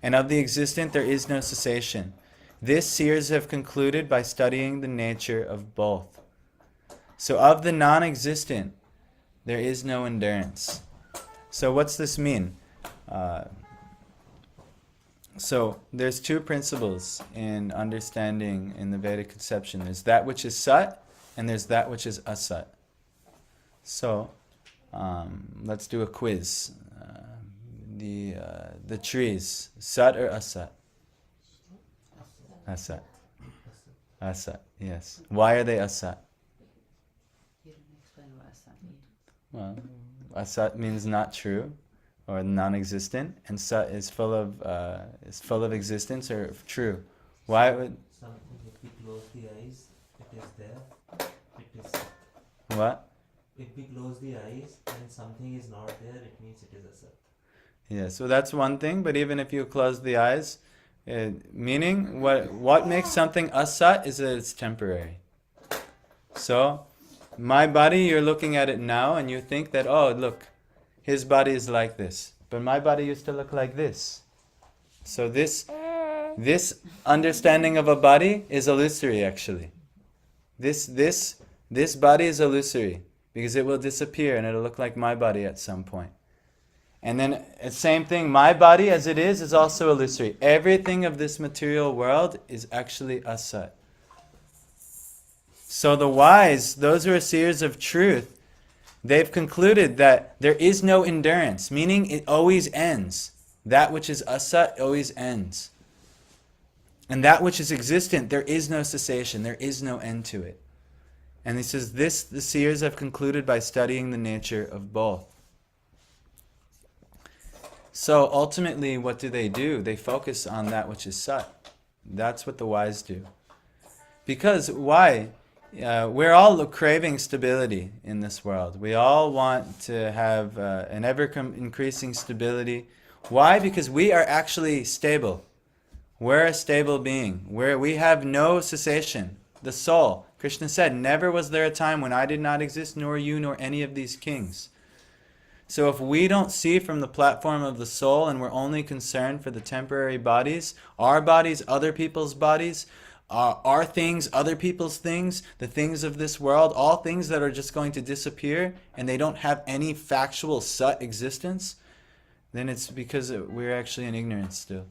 and of the existent there is no cessation. This seers have concluded by studying the nature of both. So of the non-existent, there is no endurance. So what's this mean? So there's two principles in understanding in the Vedic conception. There's that which is sat, and there's that which is asat. So let's do a quiz. The trees, sat or asat? Asat. Asat, yes. Why are they asat? You didn't explain what asat means. Well, asat means not true or non-existent, and sat is full of existence or true. Why would Something, if we close the eyes, it is there. It is. what? If we close the eyes and something is not there, it means it is asat. Yeah, so that's one thing. But even if you close the eyes, meaning what makes something asat is that it's temporary. So my body, you're looking at it now and you think that, oh, look, his body is like this, but my body used to look like this. So this understanding of a body is illusory, actually. This body is illusory because it will disappear and it'll look like my body at some point. And then same thing, my body as it is also illusory. Everything of this material world is actually asat. So the wise, those who are seers of truth, they've concluded that there is no endurance, meaning it always ends. That which is asat always ends. And that which is existent, there is no cessation, there is no end to it. And he says, this the seers have concluded by studying the nature of both. So ultimately, what do? They focus on that which is Sat. That's what the wise do. Because why? We're all craving stability in this world. We all want to have an ever-increasing stability. Why? Because we are actually stable. We're a stable being. We have no cessation. The soul. Krishna said, never was there a time when I did not exist, nor you, nor any of these kings. So if we don't see from the platform of the soul and we're only concerned for the temporary bodies, our bodies, other people's bodies, our things, other people's things, the things of this world, all things that are just going to disappear and they don't have any factual Sat existence, then it's because we're actually in ignorance still.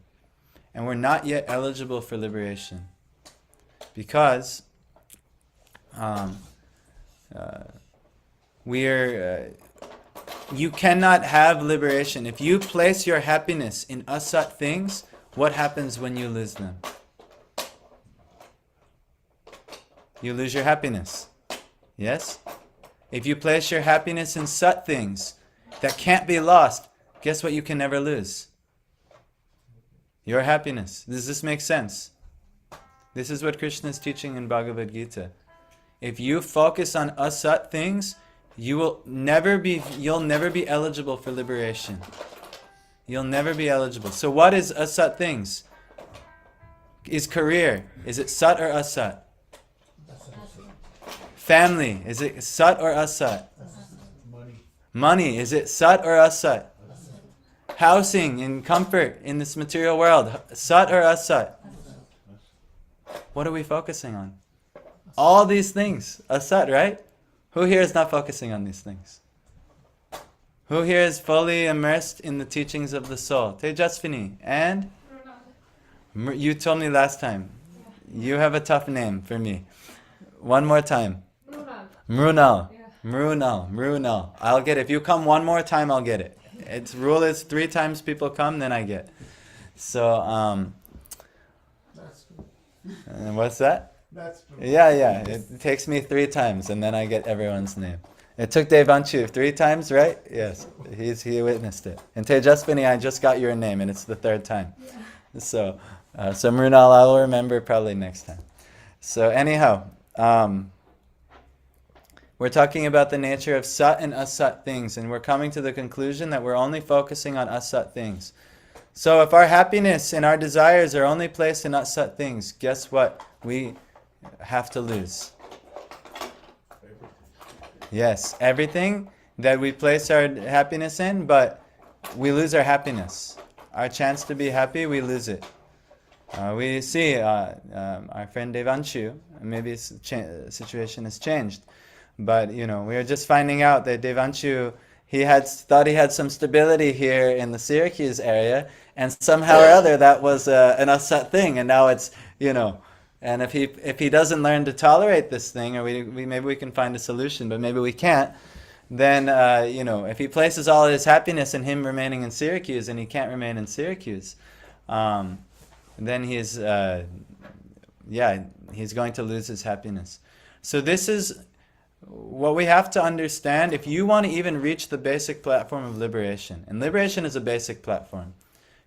And we're not yet eligible for liberation. Because you cannot have liberation. If you place your happiness in asat things, what happens when you lose them? You lose your happiness. Yes? If you place your happiness in sat things that can't be lost, guess what you can never lose? Your happiness. Does this make sense? This is what Krishna is teaching in Bhagavad Gita. If you focus on asat things, you'll never be eligible for liberation. You'll never be eligible. So what is asat things? Is career, is it sat or asat? Family, is it sat or asat? Money, is it sat or asat? Housing and comfort in this material world, sat or asat? What are we focusing on? All these things, asat, right? Who here is not focusing on these things? Who here is fully immersed in the teachings of the soul? Tejasvini. And? You told me last time. You have a tough name for me. One more time. Mrunal. Mrunal. I'll get it. If you come one more time, I'll get it. Its rule is 3 times people come, then I get. So, what's that? That's true. Yeah. It takes me 3 times, and then I get everyone's name. It took Devanshu 3 times, right? Yes, he witnessed it. And Tejasvini, I just got your name, and it's the 3rd time. Yeah. So Mrunal, I'll remember probably next time. So anyhow, we're talking about the nature of sat and asat things, and we're coming to the conclusion that we're only focusing on asat things. So if our happiness and our desires are only placed in asat things, guess what? We have to lose. Yes, everything that we place our happiness in, but we lose our happiness. Our chance to be happy, we lose it. We see our friend Devanshu, maybe his situation has changed, but we are just finding out that Devanshu, he thought he had some stability here in the Syracuse area, and somehow or other that was an asat thing, and now it's and if he doesn't learn to tolerate this thing, or we maybe we can find a solution, but maybe we can't, then if he places all his happiness in him remaining in Syracuse, and he can't remain in Syracuse, then he's going to lose his happiness. So this is what we have to understand if you want to even reach the basic platform of liberation. And liberation is a basic platform.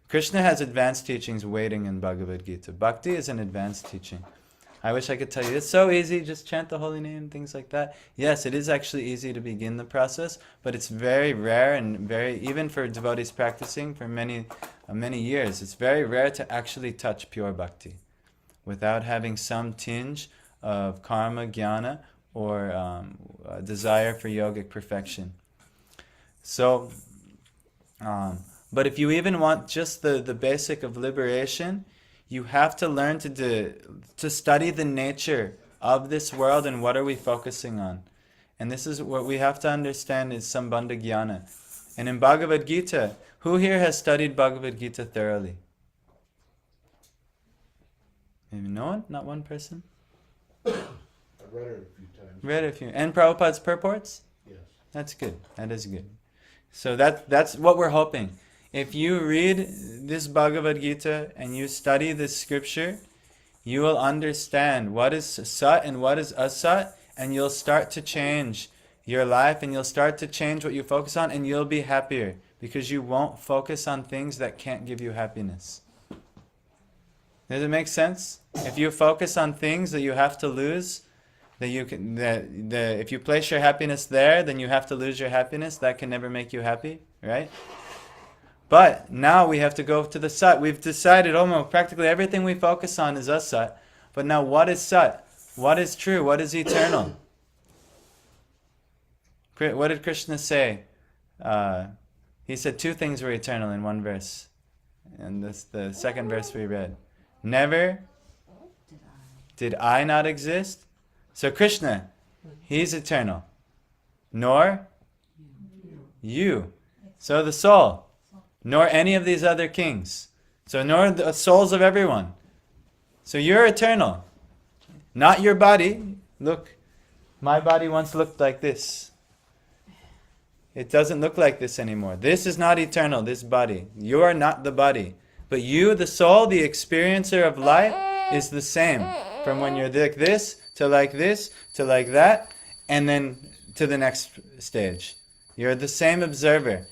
Krishna has advanced teachings waiting in Bhagavad Gita. Bhakti is an advanced teaching. I wish I could tell you, it's so easy, just chant the holy name, things like that. Yes, it is actually easy to begin the process, but it's very rare and even for devotees practicing for many years, it's very rare to actually touch pure bhakti without having some tinge of karma, jnana, or a desire for yogic perfection. So, but if you even want just the basic of liberation, you have to learn to study the nature of this world and what are we focusing on. And this is what we have to understand is Sambandha Jnana. And in Bhagavad Gita, who here has studied Bhagavad Gita thoroughly? Maybe no one? Not one person? I've read it a few times. Read a few. And Prabhupada's purports? Yes. That's good. That is good. So that's what we're hoping. If you read this Bhagavad Gita and you study this scripture, you will understand what is Sat and what is Asat, and you'll start to change your life, and you'll start to change what you focus on, and you'll be happier because you won't focus on things that can't give you happiness. Does it make sense? If you focus on things that you have to lose, if you place your happiness there, then you have to lose your happiness. That can never make you happy, right? But now we have to go to the Sat. We've decided almost practically everything we focus on is Asat. But now what is Sat? What is true? What is eternal? What did Krishna say? He said two things were eternal in one verse. And this the second verse we read. Never did I not exist. So Krishna, he's eternal. Nor you. So the soul. Nor any of these other kings. So nor the souls of everyone. So you're eternal. Not your body. Look, my body once looked like this. It doesn't look like this anymore. This is not eternal, this body. You are not the body. But you, the soul, the experiencer of life, is the same. From when you're like this, to like that, and then to the next stage. You're the same observer.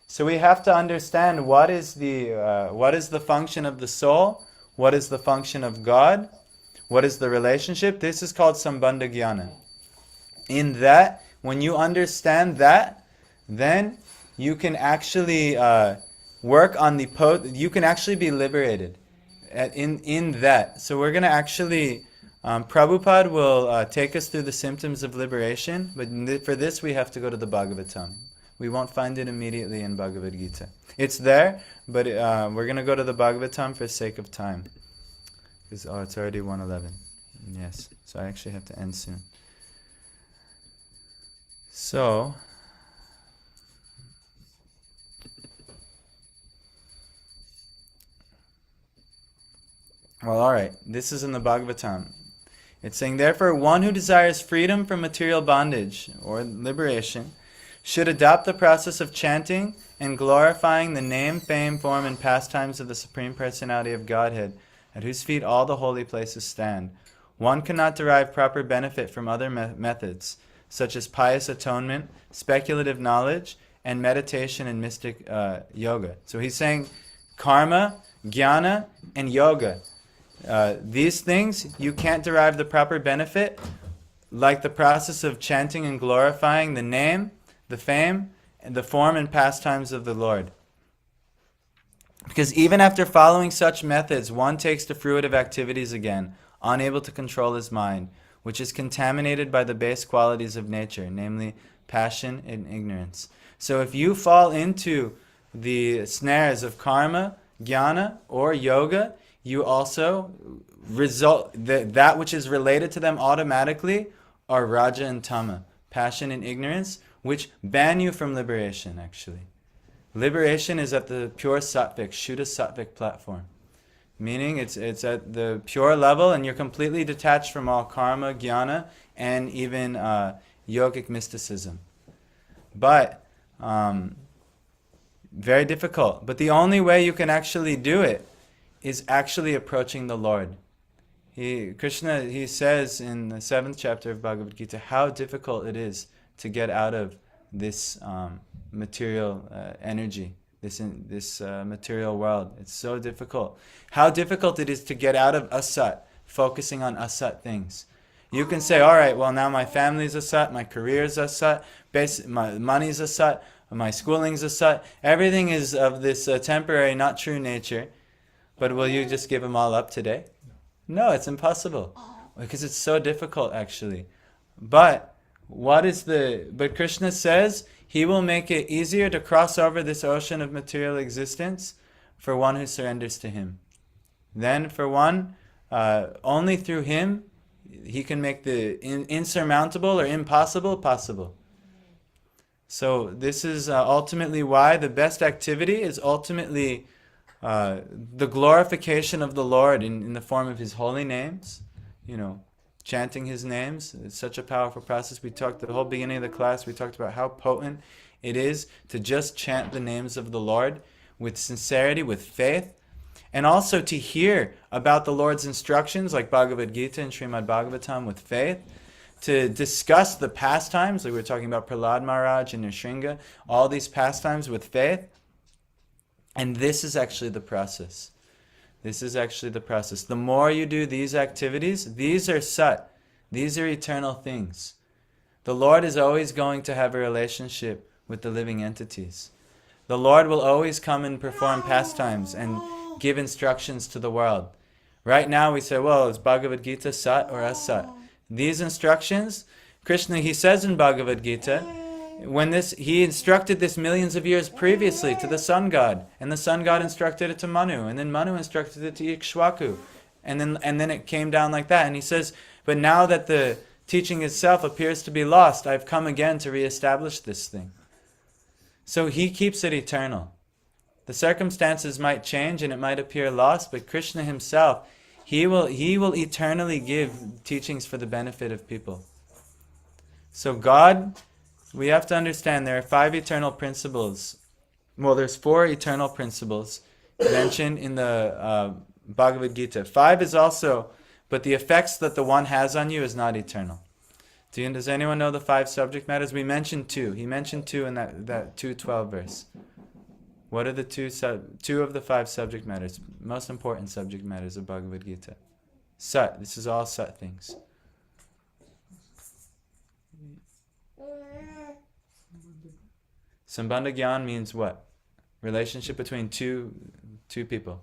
So we have to understand what is the function of the soul, what is the function of God, what is the relationship. This is called Sambandha Jnana. In that, when you understand that, then you can actually work on you can actually be liberated in that. So we're going to actually, Prabhupada will take us through the symptoms of liberation, but for this we have to go to the Bhagavatam. We won't find it immediately in Bhagavad Gita. It's there, but we're going to go to the Bhagavatam for sake of time. It's already 1:11. Yes, so I actually have to end soon. So, well, alright, this is in the Bhagavatam. It's saying, therefore, one who desires freedom from material bondage, or liberation, should adopt the process of chanting and glorifying the name, fame, form, and pastimes of the Supreme Personality of Godhead, at whose feet all the holy places stand. One cannot derive proper benefit from other methods, such as pious atonement, speculative knowledge, and meditation and mystic yoga. So he's saying karma, jnana, and yoga. These things, you can't derive the proper benefit like the process of chanting and glorifying the name, the fame, and the form and pastimes of the Lord. Because even after following such methods, one takes to fruitive activities again, unable to control his mind, which is contaminated by the base qualities of nature, namely passion and ignorance. So if you fall into the snares of karma, jnana, or yoga, you also result, that which is related to them automatically are raja and tama, passion and ignorance, which ban you from liberation, actually. Liberation is at the pure sattvic, Shuddha sattvic platform. Meaning it's at the pure level and you're completely detached from all karma, jnana, and even yogic mysticism. But, very difficult. But the only way you can actually do it is actually approaching the Lord. Krishna says in the 7th chapter of Bhagavad Gita how difficult it is to get out of this material energy, this material world. It's so difficult. How difficult it is to get out of asat, focusing on asat things. You can say, all right, well now my family's asat, my career's asat, my money's asat, my schooling's asat. Everything is of this temporary, not true nature. But will you just give them all up today? No, it's impossible. Because it's so difficult actually. But Krishna says he will make it easier to cross over this ocean of material existence for one who surrenders to him. Then for one, only through him, he can make the insurmountable or impossible possible. So this is ultimately why the best activity is ultimately the glorification of the Lord in the form of his holy names, chanting his names. It's such a powerful process. We talked the whole beginning of the class, we talked about how potent it is to just chant the names of the Lord with sincerity, with faith, and also to hear about the Lord's instructions like Bhagavad Gita and Srimad Bhagavatam with faith, to discuss the pastimes, like we were talking about Prahlad Maharaj and Nrsimha, all these pastimes with faith. And this is actually the process. This is actually the process. The more you do these activities, these are sat. These are eternal things. The Lord is always going to have a relationship with the living entities. The Lord will always come and perform pastimes and give instructions to the world. Right now we say, well, is Bhagavad Gita sat or asat? These instructions, Krishna, he says in Bhagavad Gita, he instructed this millions of years previously to the sun god, and the sun god instructed it to Manu, and then Manu instructed it to Ikshwaku, and then it came down like that. And he says, but now that the teaching itself appears to be lost, I've come again to reestablish this thing. So he keeps it eternal. The circumstances might change and it might appear lost, but Krishna himself, he will eternally give teachings for the benefit of people. So God, we have to understand there are 5 eternal principles. Well, there's 4 eternal principles mentioned in the Bhagavad Gita. 5 is also, but the effects that the one has on you is not eternal. Does anyone know the 5 subject matters? We mentioned 2. He mentioned 2 in that 2:12 verse. What are the 2 of the 5 subject matters, most important subject matters of Bhagavad Gita? Sat. This is all sat things. Sambandha Gyan means what? Relationship between two people.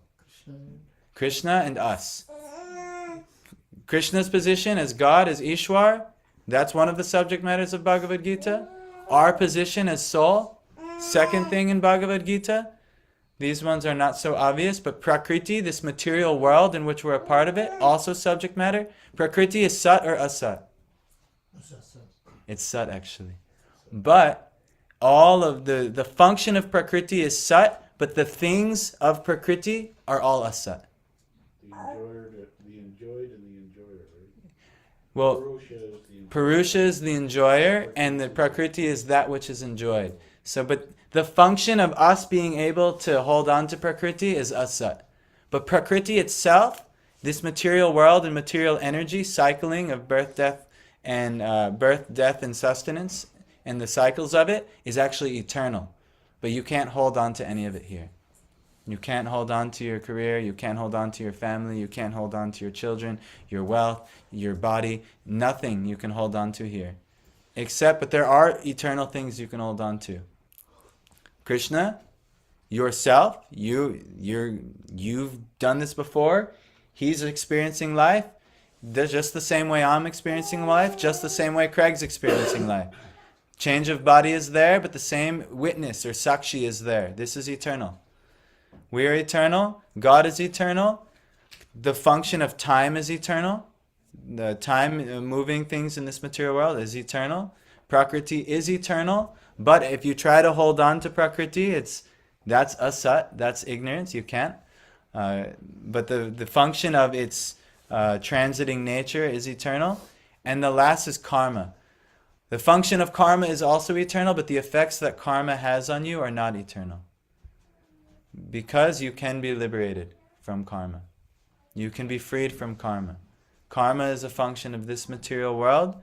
Krishna and us. Krishna's position as God, as Ishwar, that's one of the subject matters of Bhagavad Gita. Our position as soul, second thing in Bhagavad Gita. These ones are not so obvious, but Prakriti, this material world in which we're a part of it, also subject matter. Prakriti is sat or asat? It's sat actually. But all of the function of Prakriti is sat, but the things of Prakriti are all asat. The enjoyed and the enjoyer, right? Well, Purusha Purusha is is the enjoyer. the enjoyer, and the Prakriti is that which is enjoyed. So, but the function of us being able to hold on to Prakriti is asat. But Prakriti itself, this material world and material energy, cycling of birth, death, and sustenance, and the cycles of it, is actually eternal. But you can't hold on to any of it here. You can't hold on to your career, you can't hold on to your family, you can't hold on to your children, your wealth, your body, nothing you can hold on to here. But there are eternal things you can hold on to. Krishna, yourself, you've done this before. He's experiencing life. Just the same way I'm experiencing life, just the same way Craig's experiencing life. Change of body is there, but the same witness or sakshi is there. This is eternal. We are eternal. God is eternal. The function of time is eternal. The time moving things in this material world is eternal. Prakriti is eternal. But if you try to hold on to Prakriti, that's asat, that's ignorance. You can't. But the function of its transiting nature is eternal. And the last is karma. The function of karma is also eternal, but the effects that karma has on you are not eternal. Because you can be liberated from karma. You can be freed from karma. Karma is a function of this material world,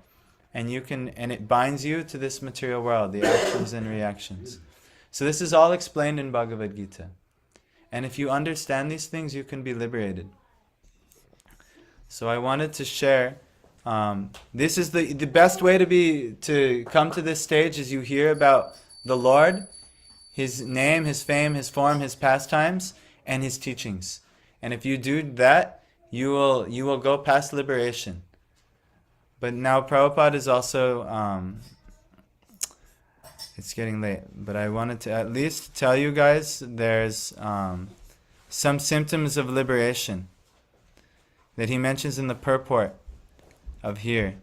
and it binds you to this material world, the actions and reactions. So this is all explained in Bhagavad Gita. And if you understand these things, you can be liberated. So I wanted to share, this is the best way to come to this stage is you hear about the Lord, His name, His fame, His form, His pastimes, and His teachings. And if you do that, you will go past liberation. But now Prabhupada is also, it's getting late, but I wanted to at least tell you guys there's some symptoms of liberation that he mentions in the purport of here.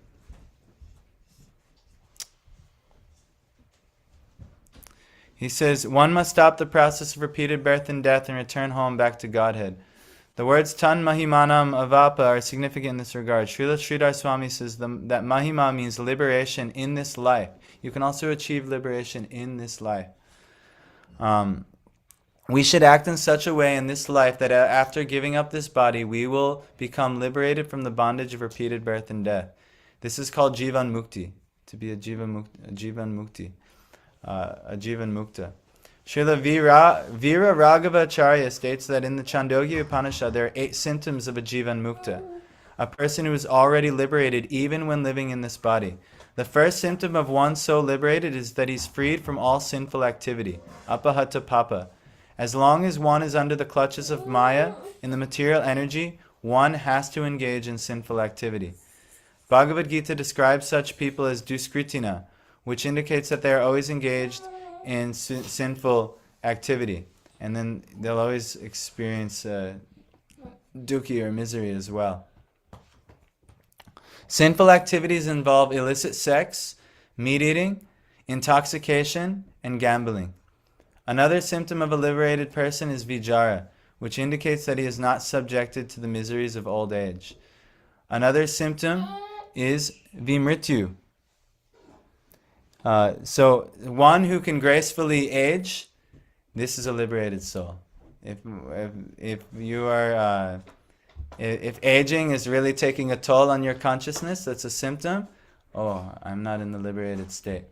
He says, one must stop the process of repeated birth and death and return home back to Godhead. The words tan mahimanam avapa are significant in this regard. Srila Sridhar Swami says that mahima means liberation in this life. You can also achieve liberation in this life. we should act in such a way in this life that after giving up this body, we will become liberated from the bondage of repeated birth and death. This is called Jivan Mukti, to be a Jivan Mukti, a Jivan Mukta. Srila Vira Raghava Acharya states that in the Chandogya Upanishad there are 8 symptoms of a Jivan Mukta, a person who is already liberated even when living in this body. The first symptom of one so liberated is that he's freed from all sinful activity, apahata papa. As long as one is under the clutches of Maya, in the material energy, one has to engage in sinful activity. Bhagavad Gita describes such people as duskritina, which indicates that they are always engaged in sinful activity. And then they'll always experience dukkhi or misery as well. Sinful activities involve illicit sex, meat eating, intoxication, and gambling. Another symptom of a liberated person is vijara, which indicates that he is not subjected to the miseries of old age. Another symptom is vimrityu. So one who can gracefully age, this is a liberated soul. If you are, if aging is really taking a toll on your consciousness, that's a symptom. Oh, I'm not in the liberated state.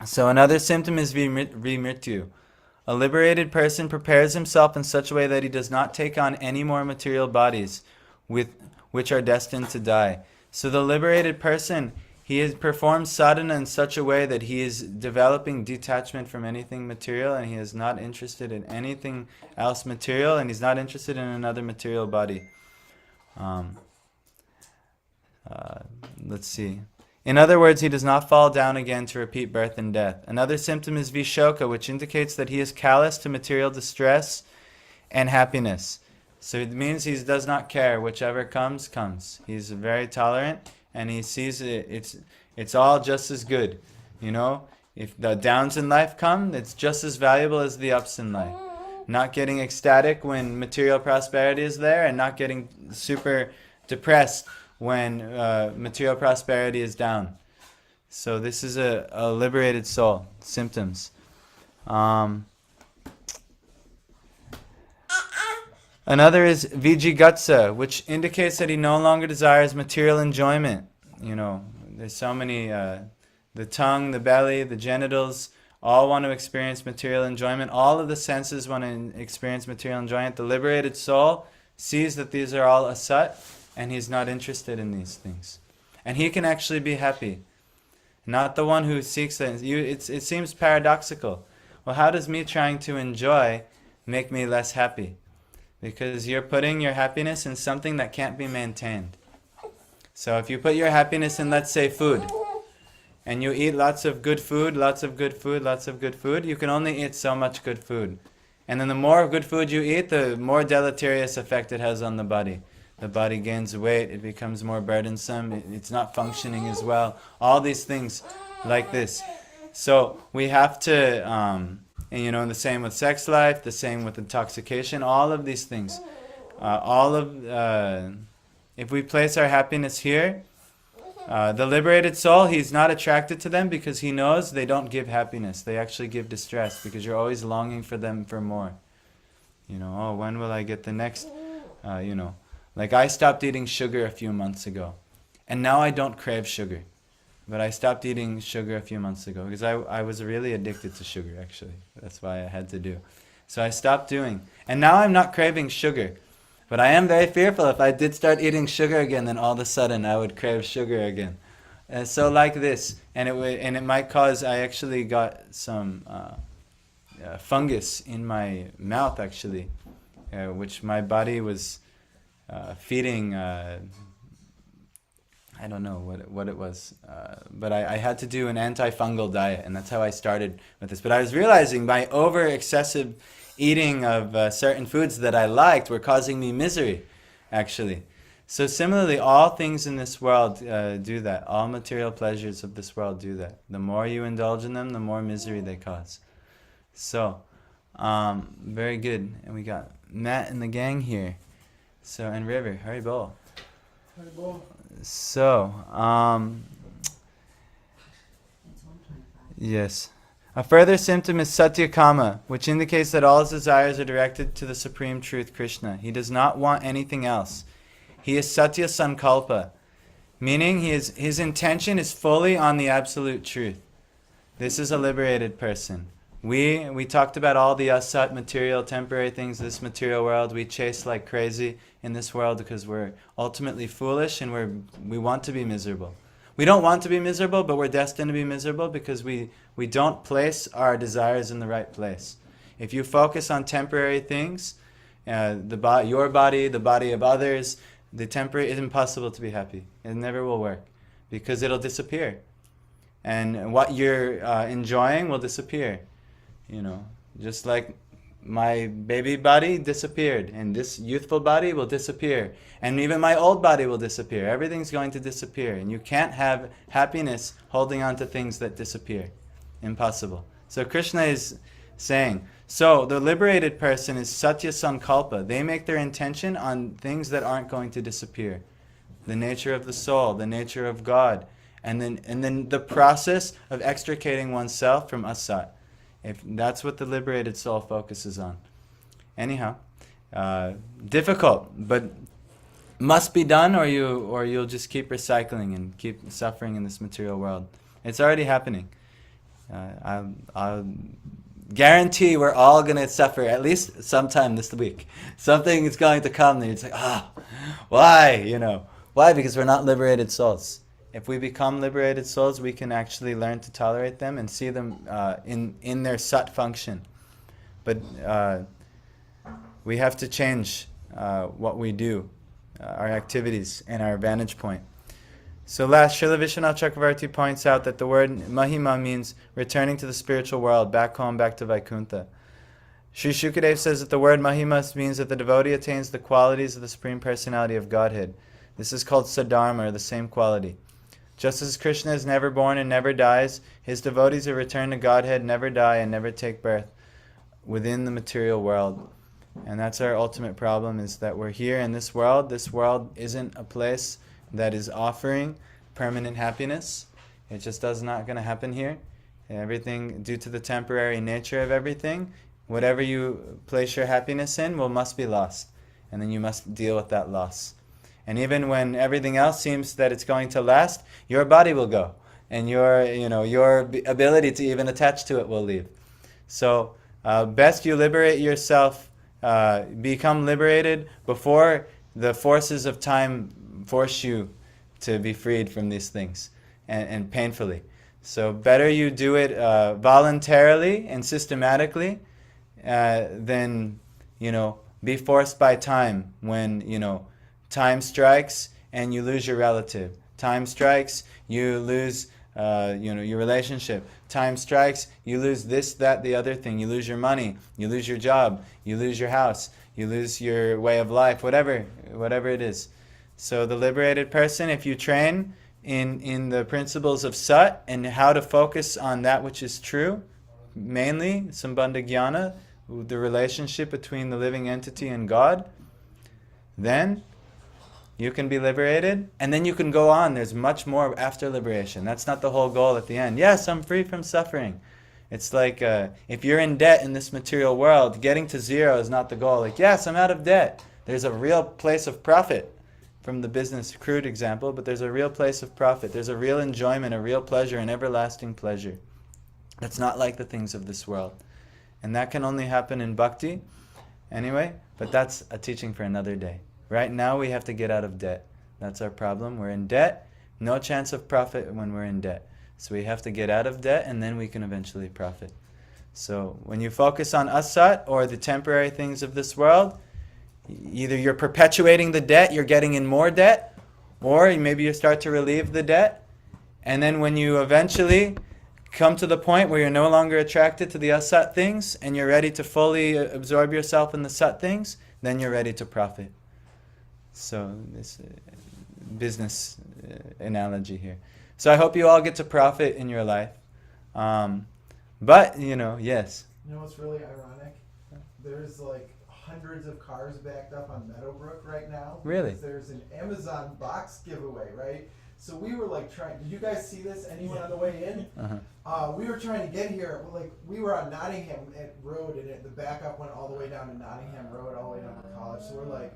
So another symptom is vimrityu. A liberated person prepares himself in such a way that he does not take on any more material bodies which are destined to die. So the liberated person, he performs sadhana in such a way that he is developing detachment from anything material, and he is not interested in anything else material, and he's not interested in another material body. Let's see. In other words, he does not fall down again to repeat birth and death. Another symptom is vishoka, which indicates that he is callous to material distress and happiness. So it means he does not care. Whichever comes, comes. He's very tolerant, and he sees it's all just as good. You know, if the downs in life come, it's just as valuable as the ups in life. Not getting ecstatic when material prosperity is there, and not getting super depressed when material prosperity is down. So this is a liberated soul. Symptoms. Another is vijigatsa, which indicates that he no longer desires material enjoyment. You know, there's so many, the tongue, the belly, the genitals, all want to experience material enjoyment. All of the senses want to experience material enjoyment. The liberated soul sees that these are all asat, and he's not interested in these things. And he can actually be happy. Not the one who seeks it. It seems paradoxical. Well, how does me trying to enjoy make me less happy? Because you're putting your happiness in something that can't be maintained. So if you put your happiness in, let's say, food, and you eat lots of good food, you can only eat so much good food. And then the more good food you eat, the more deleterious effect it has on the body. The body gains weight, it becomes more burdensome, it's not functioning as well. All these things like this. So we have to, and you know, the same with sex life, the same with intoxication, all of these things. If we place our happiness here, the liberated soul, he's not attracted to them because he knows they don't give happiness. They actually give distress, because you're always longing for them for more. You know, oh, when will I get the next, you know. Like I stopped eating sugar a few months ago, and now I don't crave sugar. But I stopped eating sugar a few months ago because I was really addicted to sugar, actually. That's why I had to do. So I stopped doing. And now I'm not craving sugar. But I am very fearful if I did start eating sugar again, then all of a sudden I would crave sugar again. So like this. And it might cause, I actually got some fungus in my mouth, actually, which my body was feeding, I don't know what it was, but I had to do an antifungal diet, and that's how I started with this. But I was realizing my excessive eating of certain foods that I liked were causing me misery, actually. So similarly, all things in this world do that. All material pleasures of this world do that. The more you indulge in them, the more misery they cause. So, very good. And we got Matt and the gang here. So, and River, Haribol. Haribol. So, yes. A further symptom is satyakama, which indicates that all his desires are directed to the supreme truth, Krishna. He does not want anything else. He is satya sankalpa, meaning his intention is fully on the absolute truth. This is a liberated person. We talked about all the asat, material, temporary things, this material world. We chase like crazy in this world because we're ultimately foolish and we want to be miserable. We don't want to be miserable, but we're destined to be miserable because we don't place our desires in the right place. If you focus on temporary things, your body, the body of others, the temporary, it's impossible to be happy. It never will work because it'll disappear. And what you're enjoying will disappear. Just like my baby body disappeared, and this youthful body will disappear, and even my old body will disappear. Everything's going to disappear, and you can't have happiness holding on to things that disappear. Impossible. So Krishna is saying, so the liberated person is satya sankalpa. They make their intention on things that aren't going to disappear. The nature of the soul, the nature of God, and then the process of extricating oneself from asat. If that's what the liberated soul focuses on. Anyhow, difficult, but must be done, or you'll just keep recycling and keep suffering in this material world. It's already happening. I'll guarantee we're all going to suffer at least sometime this week. Something is going to come that it's like, why? Why? Because we're not liberated souls. If we become liberated souls, we can actually learn to tolerate them and see them in their sat function. But we have to change what we do, our activities, and our vantage point. So last, Srila Vishwanath Chakravarti points out that the word Mahima means returning to the spiritual world, back home, back to Vaikuntha. Sri Shukadev says that the word Mahima means that the devotee attains the qualities of the Supreme Personality of Godhead. This is called Sadharma, or the same quality. Just as Krishna is never born and never dies, his devotees who return to Godhead never die and never take birth within the material world. And that's our ultimate problem, is that we're here in this world. This world isn't a place that is offering permanent happiness. It just not going to happen here. Everything, due to the temporary nature of everything, whatever you place your happiness in must be lost. And then you must deal with that loss. And even when everything else seems that it's going to last, your body will go, and your ability to even attach to it will leave. So best you liberate yourself, become liberated before the forces of time force you to be freed from these things and painfully. So better you do it voluntarily and systematically than be forced by time when time strikes and you lose your relative. Time strikes, you lose your relationship. Time strikes, you lose this, that, the other thing. You lose your money, you lose your job, you lose your house, you lose your way of life, whatever it is. So the liberated person, if you train in the principles of Sat and how to focus on that which is true, mainly Sambandha Jnana, the relationship between the living entity and God, then you can be liberated, and then you can go on. There's much more after liberation. That's not the whole goal at the end. Yes, I'm free from suffering. It's like if you're in debt in this material world, getting to zero is not the goal. Like, yes, I'm out of debt. There's a real place of profit, from the business crude example, but there's a real place of profit. There's a real enjoyment, a real pleasure, an everlasting pleasure. That's not like the things of this world. And that can only happen in bhakti anyway, but that's a teaching for another day. Right now we have to get out of debt. That's our problem. We're in debt. No chance of profit when we're in debt. So we have to get out of debt, and then we can eventually profit. So when you focus on asat, or the temporary things of this world, either you're perpetuating the debt, you're getting in more debt, or maybe you start to relieve the debt. And then when you eventually come to the point where you're no longer attracted to the asat things, and you're ready to fully absorb yourself in the sat things, then you're ready to profit. So this business analogy here. So I hope you all get to profit in your life. But, yes. You know what's really ironic? There's like hundreds of cars backed up on Meadowbrook right now. Really? Because there's an Amazon box giveaway, right? So we were like trying. Did you guys see this? Anyone on the way in? We were trying to get here. Like we were on Nottingham Road, and the backup went all the way down to Nottingham Road, all the way down to college. So we're like,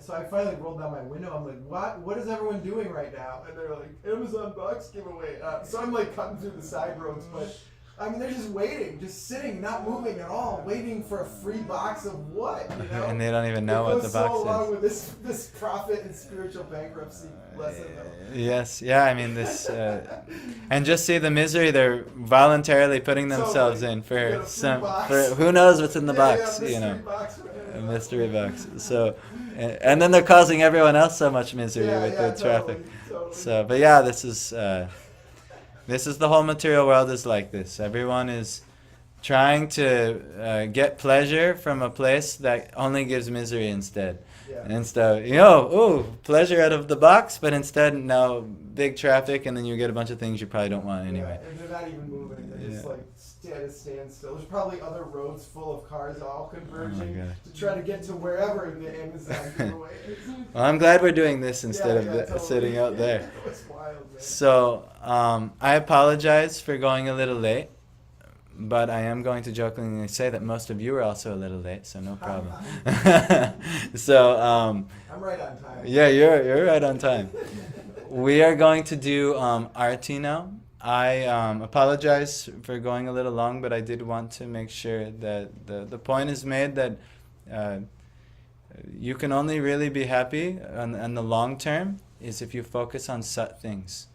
so I finally rolled down my window. I'm like, what is everyone doing right now? And they're like, Amazon box giveaway. So I'm like cutting through the side roads, but I mean, they're just waiting, just sitting, not moving at all, waiting for a free box of what, you know? And they don't even know what the box so along is. with this profit and spiritual bankruptcy lesson. Yes, yeah, I mean this, and just see the misery they're voluntarily putting themselves in for who knows what's in the box, you know, a mystery box. So, and then they're causing everyone else so much misery with the traffic. Totally. So, but yeah, this is the whole material world is like this. Everyone is trying to get pleasure from a place that only gives misery instead. Yeah. And instead, ooh, pleasure out of the box, but instead now big traffic, and then you get a bunch of things you probably don't want anyway. Yeah, and they're not even moving. They're just like stand still. There's probably other roads full of cars all converging to try to get to wherever the Amazon giveaway is. Well, I'm glad we're doing this instead of totally. sitting out there. It's wild, man. So I apologize for going a little late, but I am going to jokingly say that most of you are also a little late, so no problem. So I'm right on time. yeah, you're right on time. We are going to do arti now. I apologize for going a little long, but I did want to make sure that the point is made that you can only really be happy on the long term is if you focus on sat things.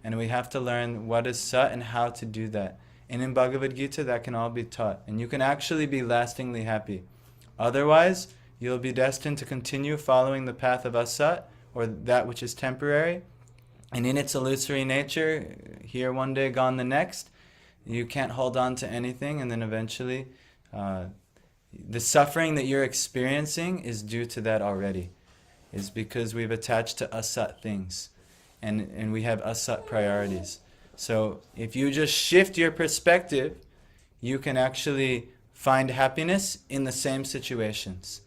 And we have to learn what is sat and how to do that. And in Bhagavad Gita, that can all be taught. And you can actually be lastingly happy. Otherwise, you'll be destined to continue following the path of asat, or that which is temporary. And in its illusory nature, here one day, gone the next, you can't hold on to anything, and then eventually the suffering that you're experiencing is due to that already. It's because we've attached to asat things, and we have asat priorities. So if you just shift your perspective, you can actually find happiness in the same situations.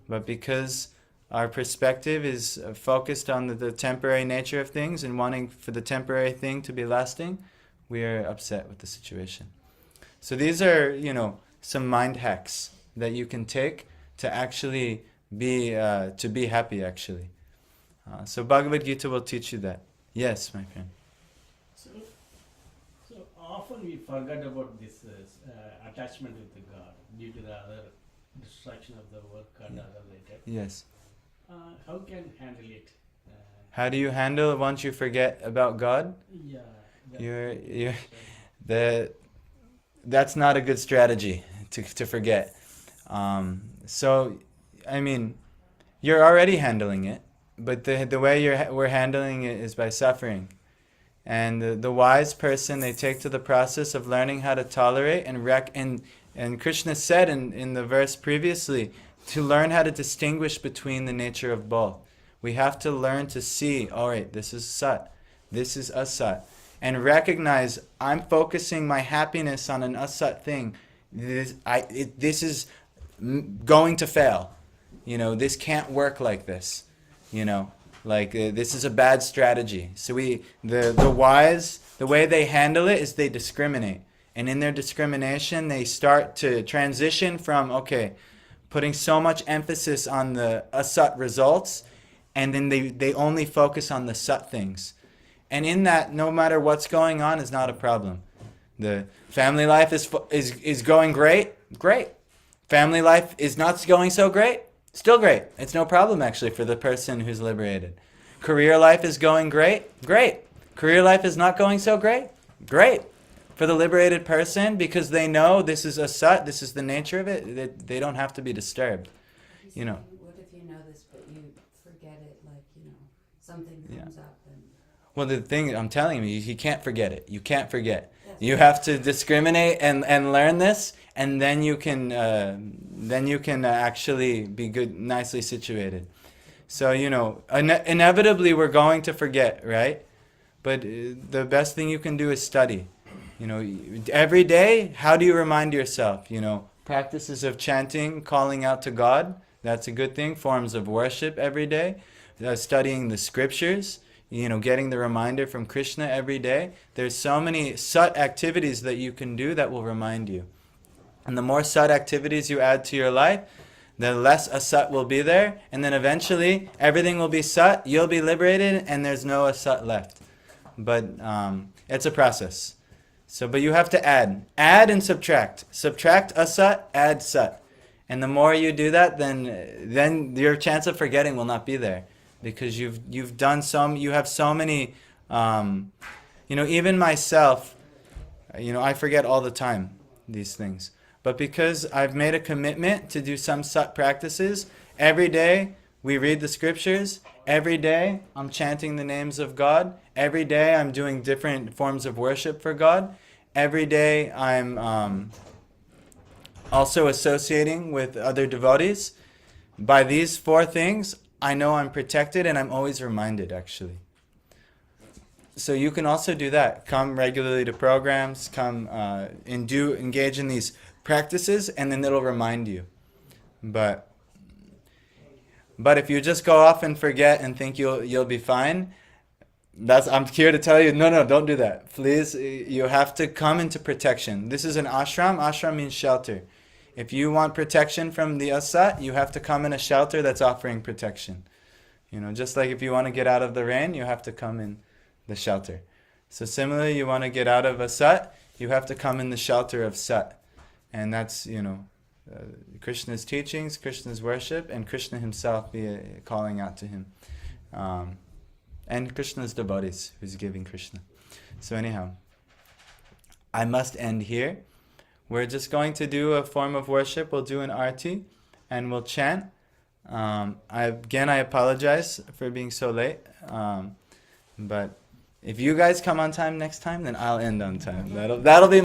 But because our perspective is focused on the temporary nature of things and wanting for the temporary thing to be lasting, we are upset with the situation. So these are, some mind hacks that you can take to actually be happy, actually. So Bhagavad Gita will teach you that. Yes, my friend. So often we forget about this attachment with the God due to the other distraction of the work and other related. Yes. How can handle it? How do you handle it once you forget about God? Yeah. That's not a good strategy to forget. So, I mean, you're already handling it, but the way we're handling it is by suffering. And the wise person, they take to the process of learning how to tolerate and Krishna said in the verse previously, to learn how to distinguish between the nature of both. We have to learn to see, all right, this is sat, this is asat, and recognize I'm focusing my happiness on an asat thing. This is going to fail. This can't work like this. This is a bad strategy. So the wise, the way they handle it is they discriminate. And in their discrimination, they start to transition from, putting so much emphasis on the asat results, and then they only focus on the sat things. And in that, no matter what's going on is not a problem. The family life is going great. Family life is not going so great. Still great. It's no problem actually for the person who's liberated. Career life is going great. Career life is not going so great. For the liberated person, because they know this is asat, this is the nature of it, they don't have to be disturbed. What if you know this but you forget it, something comes up and... Well, the thing I'm telling you can't forget it. You can't forget. Yes. You have to discriminate and learn this, and then you can actually be nicely situated. So inevitably we're going to forget, right? But the best thing you can do is study. Every day, how do you remind yourself? Practices of chanting, calling out to God, that's a good thing. Forms of worship every day. Studying the scriptures, getting the reminder from Krishna every day. There's so many sat activities that you can do that will remind you. And the more sat activities you add to your life, the less asat will be there. And then eventually, everything will be sat, you'll be liberated, and there's no asat left. But it's a process. But you have to add. Add and subtract. Subtract asat, add sat. And the more you do that, then your chance of forgetting will not be there. Because you've done you have so many, even myself, I forget all the time these things. But because I've made a commitment to do some sat practices, every day we read the scriptures, every day I'm chanting the names of God, every day I'm doing different forms of worship for God, every day I'm also associating with other devotees. By these 4 things, I know I'm protected and I'm always reminded, actually. So you can also do that. Come regularly to programs, come engage in these practices, and then it'll remind you. But if you just go off and forget and think you'll be fine, I'm here to tell you, no, don't do that. Please, you have to come into protection. This is an ashram. Ashram means shelter. If you want protection from the asat, you have to come in a shelter that's offering protection. Just like if you want to get out of the rain, you have to come in the shelter. So similarly, you want to get out of asat, you have to come in the shelter of sat. And that's, Krishna's teachings, Krishna's worship, and Krishna himself be calling out to him. And Krishna's devotees, who's giving Krishna. So anyhow, I must end here. We're just going to do a form of worship. We'll do an arti, and we'll chant. I apologize for being so late. But if you guys come on time next time, then I'll end on time. That'll be